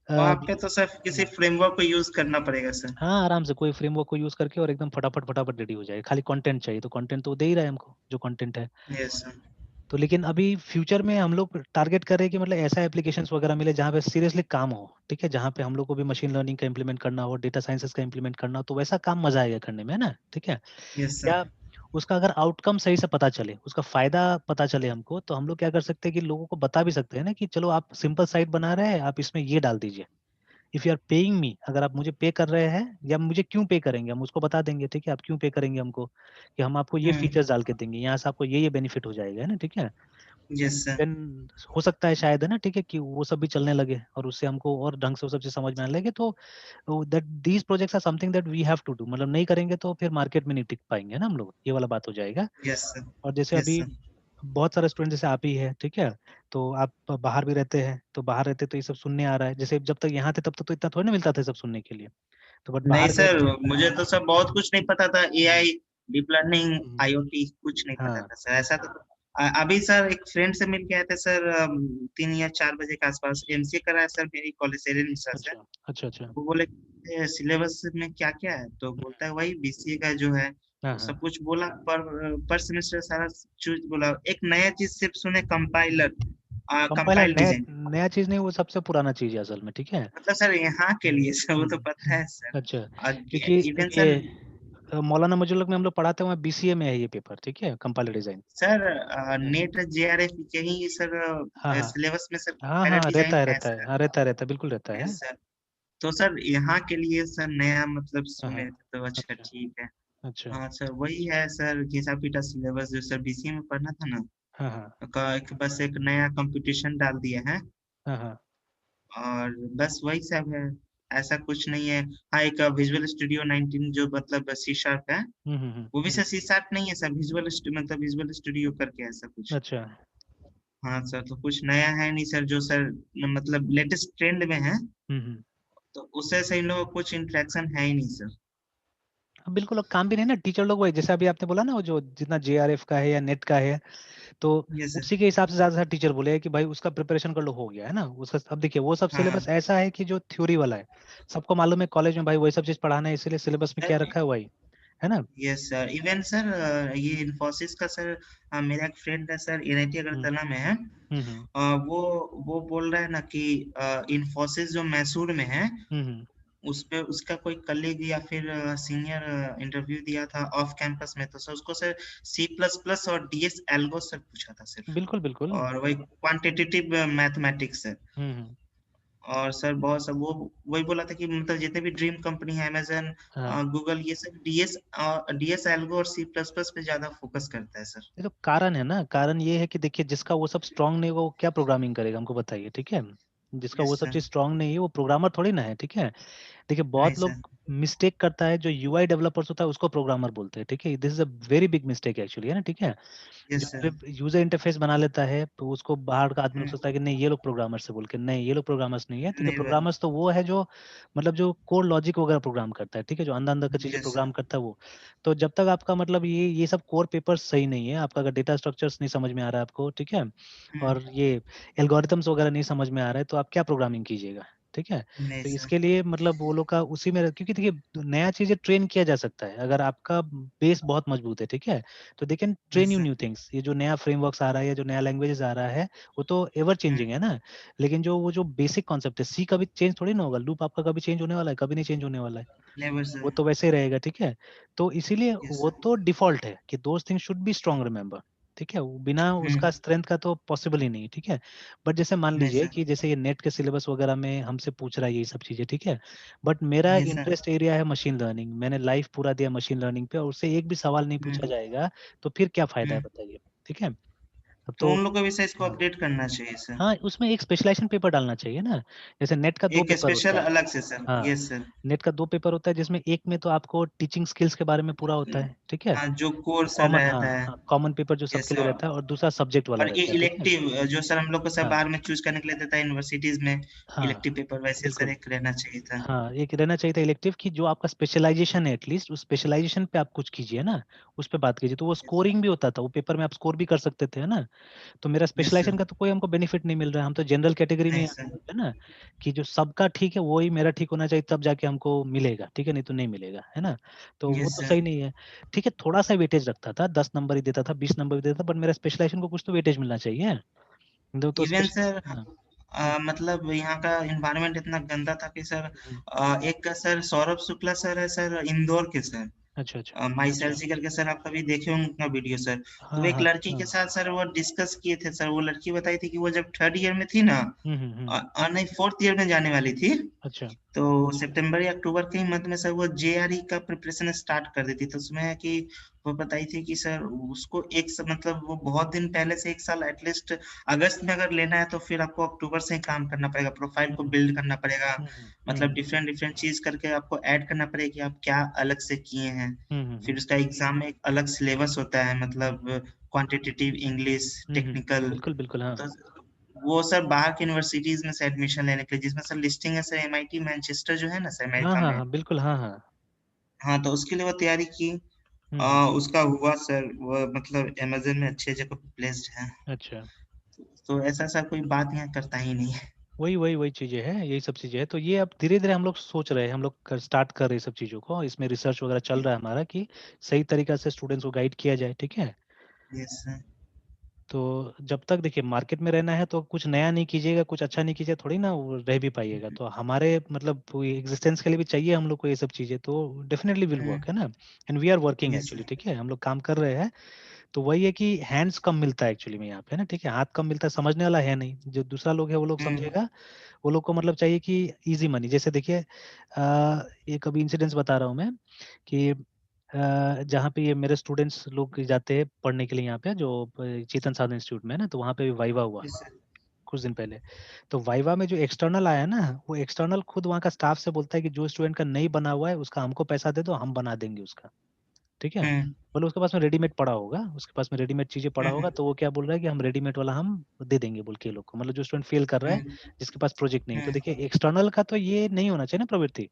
वहाँ अ, पे तो सर किसी फ्रेमवर्क को यूज करना पड़ेगा सर। हाँ आराम से कोई फ्रेमवर्क को यूज करके और एकदम फटाफट फटाफट रेडी हो जाएगा, खाली कंटेंट चाहिए, तो कंटेंट तो वो दे ही रहा है हमको जो कंटेंट है। Yes sir. तो लेकिन अभी फ्यूचर में हम लोग टारगेट कर रहे हैं कि मतलब ऐसा एप्लीकेशंस वगैरह मिले जहाँ पे सीरियसली काम हो, ठीक है, जहाँ पे हम लोग को भी मशीन लर्निंग का इम्प्लीमेंट करना हो, डेटा साइंसेस का इम्प्लीमेंट करना हो, तो वैसा काम मजा आएगा करने में, है ना, ठीक है। Yes sir. या उसका अगर आउटकम सही से पता चले, उसका फायदा पता चले हमको, तो हम लोग क्या कर सकते हैं कि लोगों को बता भी सकते हैं ना कि चलो आप सिंपल साइट बना रहे हैं, आप इसमें ये डाल दीजिए, if you are paying me, अगर आप मुझे पे कर रहे हैं, या मुझे क्यों पे करेंगे हम उसको बता देंगे, ठीक है, आप क्यों पे करेंगे हमको, कि हम आपको ये फीचर्स डाल के देंगे, यहाँ से आपको ये बेनिफिट हो जाएगा, है ना, ठीक है। Yes sir. देन हो सकता है शायद, है ना, ठीक है, कि वो सब भी चलने लगे और उससे हमको और ढंग से वो सब चीज समझ में आने लगे, तो that these projects are something that we have to do, मतलब नहीं करेंगे तो फिर मार्केट में नहीं टिक पाएंगे ना हम लोग, ये वाला बात हो जाएगा। Yes sir. और जैसे यस अभी सर। बहुत सारे स्टूडेंट जैसे आप ही है, ठीक है, तो आप बाहर भी रहते हैं, तो बाहर रहते तो ये सब सुनने आ रहा है, जैसे जब तक यहाँ थे तब तक तो इतना थोड़ी ना मिलता था ये सब सुनने के लिए, तो बट नहीं बाहर गए। सर, मुझे तो सब बहुत कुछ नहीं पता था, हम्म, एआई, डीप लर्निंग, हम्म, आईओटी कुछ नहीं पता हाँ था सर। ऐसा तो अभी सर एक फ्रेंड से मिल के आए थे सर, 3 या 4 बजे के आसपास, एमसीए करा है सर मेरी कॉलेज से, से। अच्छा अच्छा अच्छा। वो बोले सिलेबस में क्या क्या है, तो बोलता है वही बीसीए का जो है, हाँ तो सब हाँ। कुछ बोला, पर सेमेस्टर सारा चीज बोला। एक नया चीज सिर्फ सुने, कंपाइलर, कंपाइलर कंपाइल नया डिजाइन। नया चीज नहीं, वो सबसे पुराना चीज है असल में, ठीक है। मतलब सर यहाँ के लिए सर वो तो पता है सर। अच्छा, और क्योंकि इवन ये सर, मौलाना मजुल्लक में हम लोग पढ़ाते हैं, बीसीए में है ये पेपर, ठीक है, compiler design. Sir net JRF के ही सर हाँ हाँ सिलेबस में सर हाँ कंपाइलर हाँ, रहता डिजाइन है है रहता है, सर। हाँ रहता है रहता है, बिल्कुल रहता है। Yes sir. तो सर यहाँ के लिए सर नया मतलब हाँ सुने हाँ। थे, तो अच्छा अच्छा ठीक है। अच्छा। हाँ सर, वही है सर, घिसा पीटा सिलेबस जो सर बीसीए में पढ़ना था ना, हाँ हाँ बस एक नया कंपटीशन डाल दिया है, हाँ हाँ। और बस वही सब है, ऐसा कुछ नहीं है। हाँ, एक विजुअल स्टूडियो 19 जो मतलब सी शार्प है, वो भी हम्म। सर सी शार्प नहीं है सर, मतलब विजुअल स्टूडियो करके ऐसा कुछ। अच्छा। हाँ सर, तो कुछ नया है नहीं सर, जो सर मतलब लेटेस्ट ट्रेंड में है, हम्म। तो उससे से इन लोगों को कुछ इंटरेक्शन है ही नहीं सर। अब बिल्कुल अब काम भी नहीं ना, टीचर लोग वही जैसे अभी आपने बोला ना, वो जो जितना जेआरएफ का है या नेट का है, तो यस सर। उसी के हिसाब से ज्यादा से टीचर बोले कि भाई उसका प्रिपरेशन कर लो, हो गया है ना उसका। अब देखिए वो सब हाँ सिलेबस ऐसा है कि जो थ्योरी वाला है, सबको मालूम है कॉलेज में भाई वही सब चीज पढ़ाना है, इसीलिए सिलेबस में क्या सर। रखा है वही, है ना। यस सर, इवन सर ये इन्फोसिस का सर, मेरा एक फ्रेंड है सर, एनआईटी हम्म अगरतला में है। हम्म वो बोल रहा है ना कि इन्फोसिस जो मैसूर में है, हम्म। उस पे उसका कोई कलीग या फिर सीनियर इंटरव्यू दिया था ऑफ कैंपस में, तो सर उसको सर सी प्लस प्लस और डीएस एल्गो सर पूछा था सिर्फ, बिल्कुल बिल्कुल। और वही क्वांटिटेटिव मैथमेटिक्स सर। हम्म। और सर बहुत सब वो वही बोला था कि मतलब जितने भी ड्रीम कंपनी है, अमेजन, हाँ, गूगल, ये सब डीएस एल्गो और सी प्लस प्लस पे ज्यादा फोकस करता है सर। ये तो कारण है ना, कारण ये है कि देखिए जिसका वो सब स्ट्रांग नहीं होगा वो क्या प्रोग्रामिंग करेगा हमको बताइए, ठीक है। जिसका वो यस सब सर। चीज स्ट्रांग नहीं है वो प्रोग्रामर थोड़ी ना है, ठीक है। देखिए नहीं बहुत सर। लोग मिस्टेक करता है, जो यूआई डेवलपर्स होता है उसको प्रोग्रामर बोलते हैं, ठीक है। This is a very big mistake actually, है ना, ठीक है। जो यस सर। सिर्फ यूजर इंटरफेस बना लेता है तो उसको बाहर का आदमी लोग सोचता है कि नहीं ये लोग प्रोग्रामर्स से बोल के, नहीं ये लोग प्रोग्रामर्स नहीं है, ठीक है। नहीं बस। प्रोग्रामर्स तो वो है जो मतलब जो कोड लॉजिक वगैरह प्रोग्राम करता है, ठीक है, जो अंदर अंदर का चीजें यस सर। प्रोग्राम करता है वो। तो जब तक आपका मतलब ये सब कोर पेपर्स सही नहीं है आपका, अगर डेटा स्ट्रक्चर्स नहीं समझ में आ रहा है आपको, ठीक है, और ये एल्गोरिथम्स वगैरह नहीं समझ में आ रहा है, तो आप क्या प्रोग्रामिंग कीजिएगा, ठीक है। नहीं तो सर। इसके लिए मतलब वो लोग का उसी में, क्योंकि देखिए नया चीजें ट्रेन किया जा सकता है अगर आपका बेस बहुत मजबूत है, ठीक है। तो they can train yes you sir. New things. ये जो नया फ्रेमवर्क्स आ रहा है या जो नया लैंग्वेजेस आ रहा है वो तो एवर चेंजिंग है ना। लेकिन जो वो जो बेसिक कॉन्सेप्ट है, सी कभी चेंज थोड़ी ना होगा, लूप आपका कभी चेंज होने वाला है, कभी नहीं चेंज होने वाला है, नेवर वो सर। तो वैसे ही रहेगा, ठीक है। तो इसीलिए यस वो सर। तो डिफॉल्ट है कि those things should be strong remember, ठीक है, वो बिना उसका स्ट्रेंथ का तो पॉसिबल ही नहीं, ठीक है। बट जैसे मान नहीं लीजिए सर। कि जैसे ये नेट के सिलेबस वगैरह में हमसे पूछ रहा है ये सब चीजें, ठीक है, बट मेरा यस सर। इंटरेस्ट एरिया है मशीन लर्निंग, मैंने लाइफ पूरा दिया मशीन लर्निंग पे और उससे एक भी सवाल नहीं पूछा जाएगा, तो फिर क्या फायदा है बताइए, ठीक है। अब तो तो उन लोग को भी सर इसको हाँ, अपडेट करना चाहिए सर। हाँ उसमें एक स्पेशलाइजेशन पेपर डालना चाहिए ना। जैसे नेट का दो एक पेपर स्पेशल होता है। अलग से सर। हाँ, यस सर। नेट का दो पेपर होता है जिसमें एक में तो आपको टीचिंग स्किल्स के बारे में पूरा होता है, ठीक है, हाँ, जो कोर सर कॉमन, हाँ रहता है। हाँ कॉमन पेपर जो यस सबके लिए सर। रहता है, और दूसरा सब्जेक्ट वाला और ये रहता है, ठीक है। इलेक्टिव जो सर हम लोग को सर हाँ बाहर में चूज करने के लिए देता है यूनिवर्सिटीज में, हाँ इलेक्टिव पेपर वैसे सर बिल्कुल। एक रहना चाहिए था। हाँ एक रहना चाहिए था इलेक्टिव की, जो आपका स्पेशलाइजेशन है एटलीस्ट उस स्पेशलाइजेशन पे आप कुछ कीजिए ना, उस पे बात कीजिए, तो वो यस सर। स्कोरिंग भी होता था, वो पेपर में आप स्कोर भी कर सकते थे, है ना। तो मेरा यस स्पेशलाइजेशन सर। का तो कोई हमको बेनिफिट नहीं मिल रहा है, हम तो जनरल कैटेगरी में नहीं ही आते सर। हैं, है ना, कि जो सबका ठीक है वही मेरा ठीक होना चाहिए तब जाके हमको मिलेगा, ठीक है, नहीं तो नहीं मिलेगा, है ना। तो वो यस तो सर। सही नहीं है। ठीक है, थोड़ा सा वेटेज रखता था, 10 नंबर ही देता था, 20 नंबर भी देता था, बट मेरा स्पेशलाइजेशन को कुछ तो वेटेज मिलना चाहिए। तो इवन स्पेशल, सर हाँ। मतलब यहाँ का एनवायरनमेंट इतना गंदा था कि सर हम्म, एक का सर सौरभ शुक्ला सर है सर इंदौर के सर। अच्छा अच्छा माई अच्छा। सेल्सी करके सर आप कभी देखे होंगे उनका वीडियो सर। तो वो हाँ एक हाँ लड़की हाँ। के साथ सर वो डिस्कस किए थे सर, वो लड़की बताई थी कि वो जब थर्ड ईयर में थी ना, हम्म। नहीं फोर्थ ईयर में जाने वाली थी, अच्छा। तो सितंबर या अक्टूबर के ही मंथ में सर वो जेआरई का प्रिपरेशन स्टार्ट कर दी थी। तो उसमें है कि वो बताई थी कि सर उसको मतलब वो बहुत दिन पहले से एक साल एटलीस्ट अगस्त में अगर लेना है तो फिर आपको अक्टूबर से ही काम करना पड़ेगा, प्रोफाइल को हम्म बिल्ड करना पड़ेगा, मतलब हम्म डिफरेंट डिफरेंट चीज करके आपको ऐड करना पड़ेगा कि आप क्या अलग से किए हैं। फिर हम्म उसका एग्जाम में एक अलग सिलेबस होता है, मतलब क्वांटिटेटिव इंग्लिश टेक्निकल। बिल्कुल बिल्कुल हाँ। तो वो सर बाहर की यूनिवर्सिटीज में से एडमिशन लेने के लिए, जिसमें सर लिस्टिंग है सर एमआईटी मैनचेस्टर जो है ना सर हाँ अमेरिका हाँ में। हाँ बिल्कुल हाँ हाँ। हाँ, तो उसके लिए वो तैयारी की। हम्म। उसका हुआ सर, वो मतलब अमेज़न में अच्छी जगह पे प्लेस्ड है। अच्छा। तो ऐसा सर कोई बात यहाँ करता ही नहीं है। वही वही वही चीजें हैं, यही सब चीजें हैं, तो ये अब धीरे धीरे हम लोग सोच रहे हैं, हम लोग स्टार्ट कर रहे हैं सब चीजों को, इसमें रिसर्च वगैरह चल रहा है हमारा कि सही तरीका से स्टूडेंट्स को गाइड किया जाए, ठीक है। Yes sir. तो जब तक देखिए मार्केट में रहना है तो कुछ नया नहीं कीजिएगा, कुछ अच्छा नहीं कीजिएगा, थोड़ी ना वो रह भी पाइएगा, तो हमारे मतलब एग्जिस्टेंस के लिए भी चाहिए हम लोग को ये सब चीजें, तो डेफिनेटली विल वर्क, है ना। And we are working yes actually, sir. ठीक है, हम लोग काम कर रहे हैं। तो वही है कि हैंड्स कम मिलता है एक्चुअली में यहाँ पे, है ना, ठीक है, हाथ कम मिलता है, समझने वाला है नहीं, जो दूसरा लोग है वो लोग हम्म। समझेगा। वो लोग को मतलब चाहिए कि इजी मनी, जैसे देखिए एक अभी इंसिडेंस बता रहा हूँ मैं कि जहाँ पे ये मेरे स्टूडेंट्स लोग जाते हैं पढ़ने के लिए यहाँ पे, जो चेतन साधन इंस्टीट्यूट में है ना, तो वहाँ पे वाइवा हुआ यस सर। कुछ दिन पहले। तो वाइवा में जो एक्सटर्नल आया ना, वो एक्सटर्नल खुद वहाँ का स्टाफ से बोलता है कि जो स्टूडेंट का नहीं बना हुआ है उसका हमको पैसा दे दो, हम बना देंगे उसका, ठीक है। हम्म। बोले उसके पास में रेडीमेड पड़ा होगा, उसके पास में रेडीमेड चीजें पड़ा होगा, हम्म। तो वो क्या बोल रहा है कि हम रेडीमेड वाला हम दे देंगे बोल के ये लोग को, मतलब जो स्टूडेंट फेल कर रहा है, हम्म। जिसके पास प्रोजेक्ट नहीं है। तो हम्म। देखिए एक्सटर्नल का तो ये नहीं होना चाहिए ना प्रवृत्ति,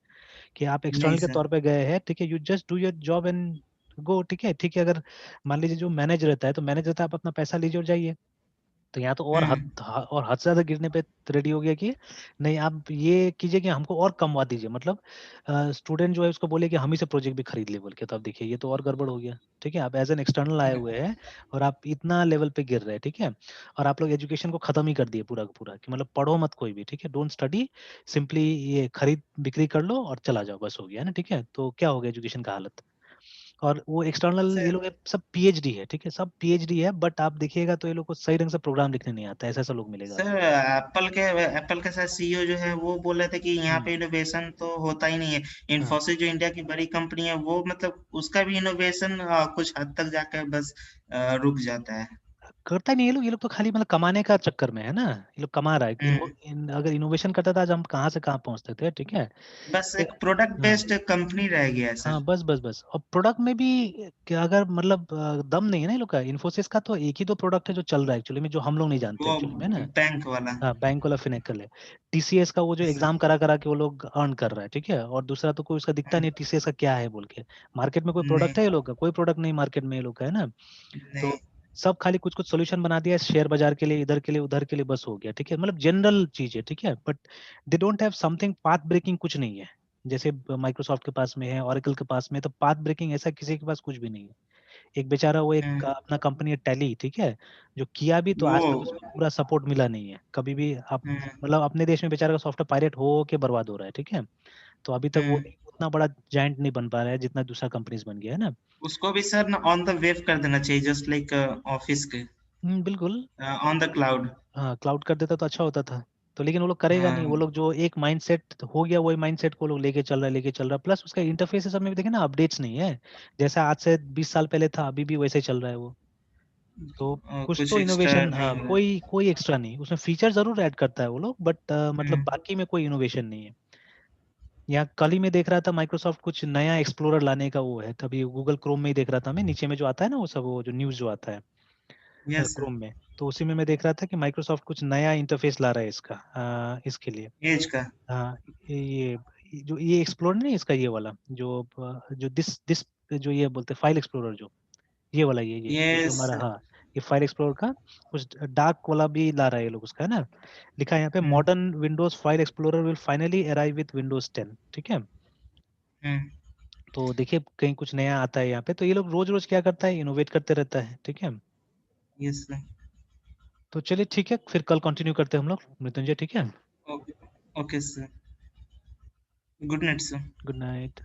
कि आप नहीं एक्सटर्नल के सर। तौर पे गए हैं, ठीक है, you just do your job and go, ठीक है, ठीक है। अगर मान लीजिए जो मैनेज रहता है तो मैनेज रहता है, आप अपना पैसा लीजिए और जाइए। तो यहाँ तो हम्म। और हद से ज्यादा गिरने पे रेडी हो गया कि नहीं आप ये कीजिए कि हमको और कमवा दीजिए, मतलब स्टूडेंट जो है उसको बोले कि हम ही से प्रोजेक्ट भी खरीद ले बोल के, तो अब देखिए ये तो और गड़बड़ हो गया, ठीक है। आप एज एन एक्सटर्नल आए हुए हैं और आप इतना लेवल पे गिर रहे हैं, ठीक है। और आप लोग एजुकेशन को खत्म ही कर दिए पूरा का पूरा, कि मतलब पढ़ो मत कोई भी, ठीक है, डोंट स्टडी, सिंपली ये खरीद बिक्री कर लो और चला जाओ, बस हो गया, है ना, ठीक है। तो क्या हो गया एजुकेशन का हालत। और वो एक्सटर्नल ये सर लोग सब पीएचडी है, ठीक है, सब पीएचडी है, बट आप देखिएगा तो ये लोग को सही ढंग से प्रोग्राम लिखने नहीं आता, ऐसा ऐसा लोग मिलेगा सर आपको। एप्पल के साथ सीईओ जो है वो बोल रहे थे कि यहाँ हम्म। पे इनोवेशन तो होता ही नहीं है। हाँ इन्फोसिस जो इंडिया की बड़ी कंपनी है वो मतलब उसका भी इनोवेशन कुछ हद तक जाकर बस रुक जाता है। करता नहीं ये लोग तो खाली मतलब कमाने का चक्कर में है ना, ये लोग कमा रहा है। अगर इनोवेशन करता था आज हम कहाँ से कहाँ पहुंचते थे, ठीक है। बस तो एक प्रोडक्ट हाँ बेस्ड कंपनी रह गया है हाँ, सर। बस बस बस। और प्रोडक्ट में भी क्या, अगर मतलब दम नहीं है ना ये लोग का। इन्फोसिस का तो एक ही दो प्रोडक्ट है जो चल रहा है एक्चुअली में, जो हम लोग नहीं जानते वो एक्चुअली में ना। बैंक वाला। हाँ, बैंक वाला फिनेकल है। टीसीएस का वो जो सर। एग्जाम करा करा के वो लोग अर्न कर रहा है, ठीक है। और दूसरा तो कोई उसका दिखता नहीं टीसीएस का क्या है बोल के। मार्केट में कोई नहीं प्रोडक्ट है ये लोग का? कोई प्रोडक्ट नहीं मार्केट में ये लोग का, है ना। नहीं। तो सब खाली कुछ कुछ सोल्यूशन बना दिया शेयर बाजार के लिए, इधर के लिए उधर के लिए, बस हो गया, ठीक है। मतलब जनरल चीज है, ठीक है। But they don't have something path breaking, कुछ नहीं है। जैसे माइक्रोसॉफ्ट के पास में है, ऑरेकल के पास में, तो पाथ ब्रेकिंग ऐसा किसी के पास कुछ भी नहीं है। एक बेचारा वो एक हम्म, अपना कंपनी है टैली, ठीक है, जो किया भी तो वो आज तक उसको पूरा सपोर्ट मिला नहीं है कभी भी। आप हम्म, मतलब अपने देश में बेचारा का सॉफ्टवेयर पायरेट हो के बर्बाद हो रहा है, ठीक है। तो अभी तक वो हम्म। भी उतना बड़ा जायंट नहीं बन पा रहा है जितना दूसरा कंपनीज बन गया है ना। उसको भी सर ना ऑन द वेब कर देना चाहिए, जस्ट लाइक ऑफिस के, बिल्कुल। On the cloud. हाँ, क्लाउड कर देता तो अच्छा होता था। तो लेकिन वो लोग करेगा नहीं। वो हाँ। लोग जो एक माइंडसेट हो गया, वही माइंडसेट को लोग लेके चल रहा है। प्लस उसका इंटरफेस सब में भी देखे ना, अपडेट्स नहीं है। जैसा आज से 20 साल पहले था, अभी भी वैसे ही चल रहा है वो। तो कुछ कुछ तो एक्स्ट्रा इनोवेशन, नहीं हाँ, हुआ। कोई कोई एक्स्ट्रा नहीं। उसमें फीचर जरूर ऐड करता है वो लोग, बट मतलब हम्म। बाकी में कोई इनोवेशन नहीं है। यहाँ कल ही में देख रहा था माइक्रोसॉफ्ट कुछ नया एक्सप्लोरर लाने का वो है, तभी गूगल क्रोम में ही देख रहा था मैं, नीचे में जो आता है ना वो सब, वो जो न्यूज़ जो आता है यस सर। क्रोम में, तो उसी में मैं देख रहा था कि माइक्रोसॉफ्ट कुछ नया इंटरफेस ला रहा है इसका, इसके लिए। एज का। हाँ, जो ये एक्सप्लोर नहीं, इसका ये वाला जो जो दिस जो ये बोलते फाइल एक्सप्लोरर, जो ये वाला, ये जो यस हमारा, सर। हाँ, ये फाइल एक्सप्लोरर का कुछ डार्क वाला भी ला रहा है ये लोग उसका, है ना। लिखा है यहाँ पे, hmm, modern Windows file explorer will finally arrive with Windows 10, ठीक है। हम्म। तो देखिए कहीं कुछ नया आता है यहाँ पे। तो ये लोग रोज रोज क्या करता है, इनोवेट करते रहता है, ठीक है। Yes sir. तो चलिए ठीक है, फिर कल कंटिन्यू करते हैं हम लोग, मृत्युंजय, ठीक है। Okay. Okay sir. Good night sir. Good night.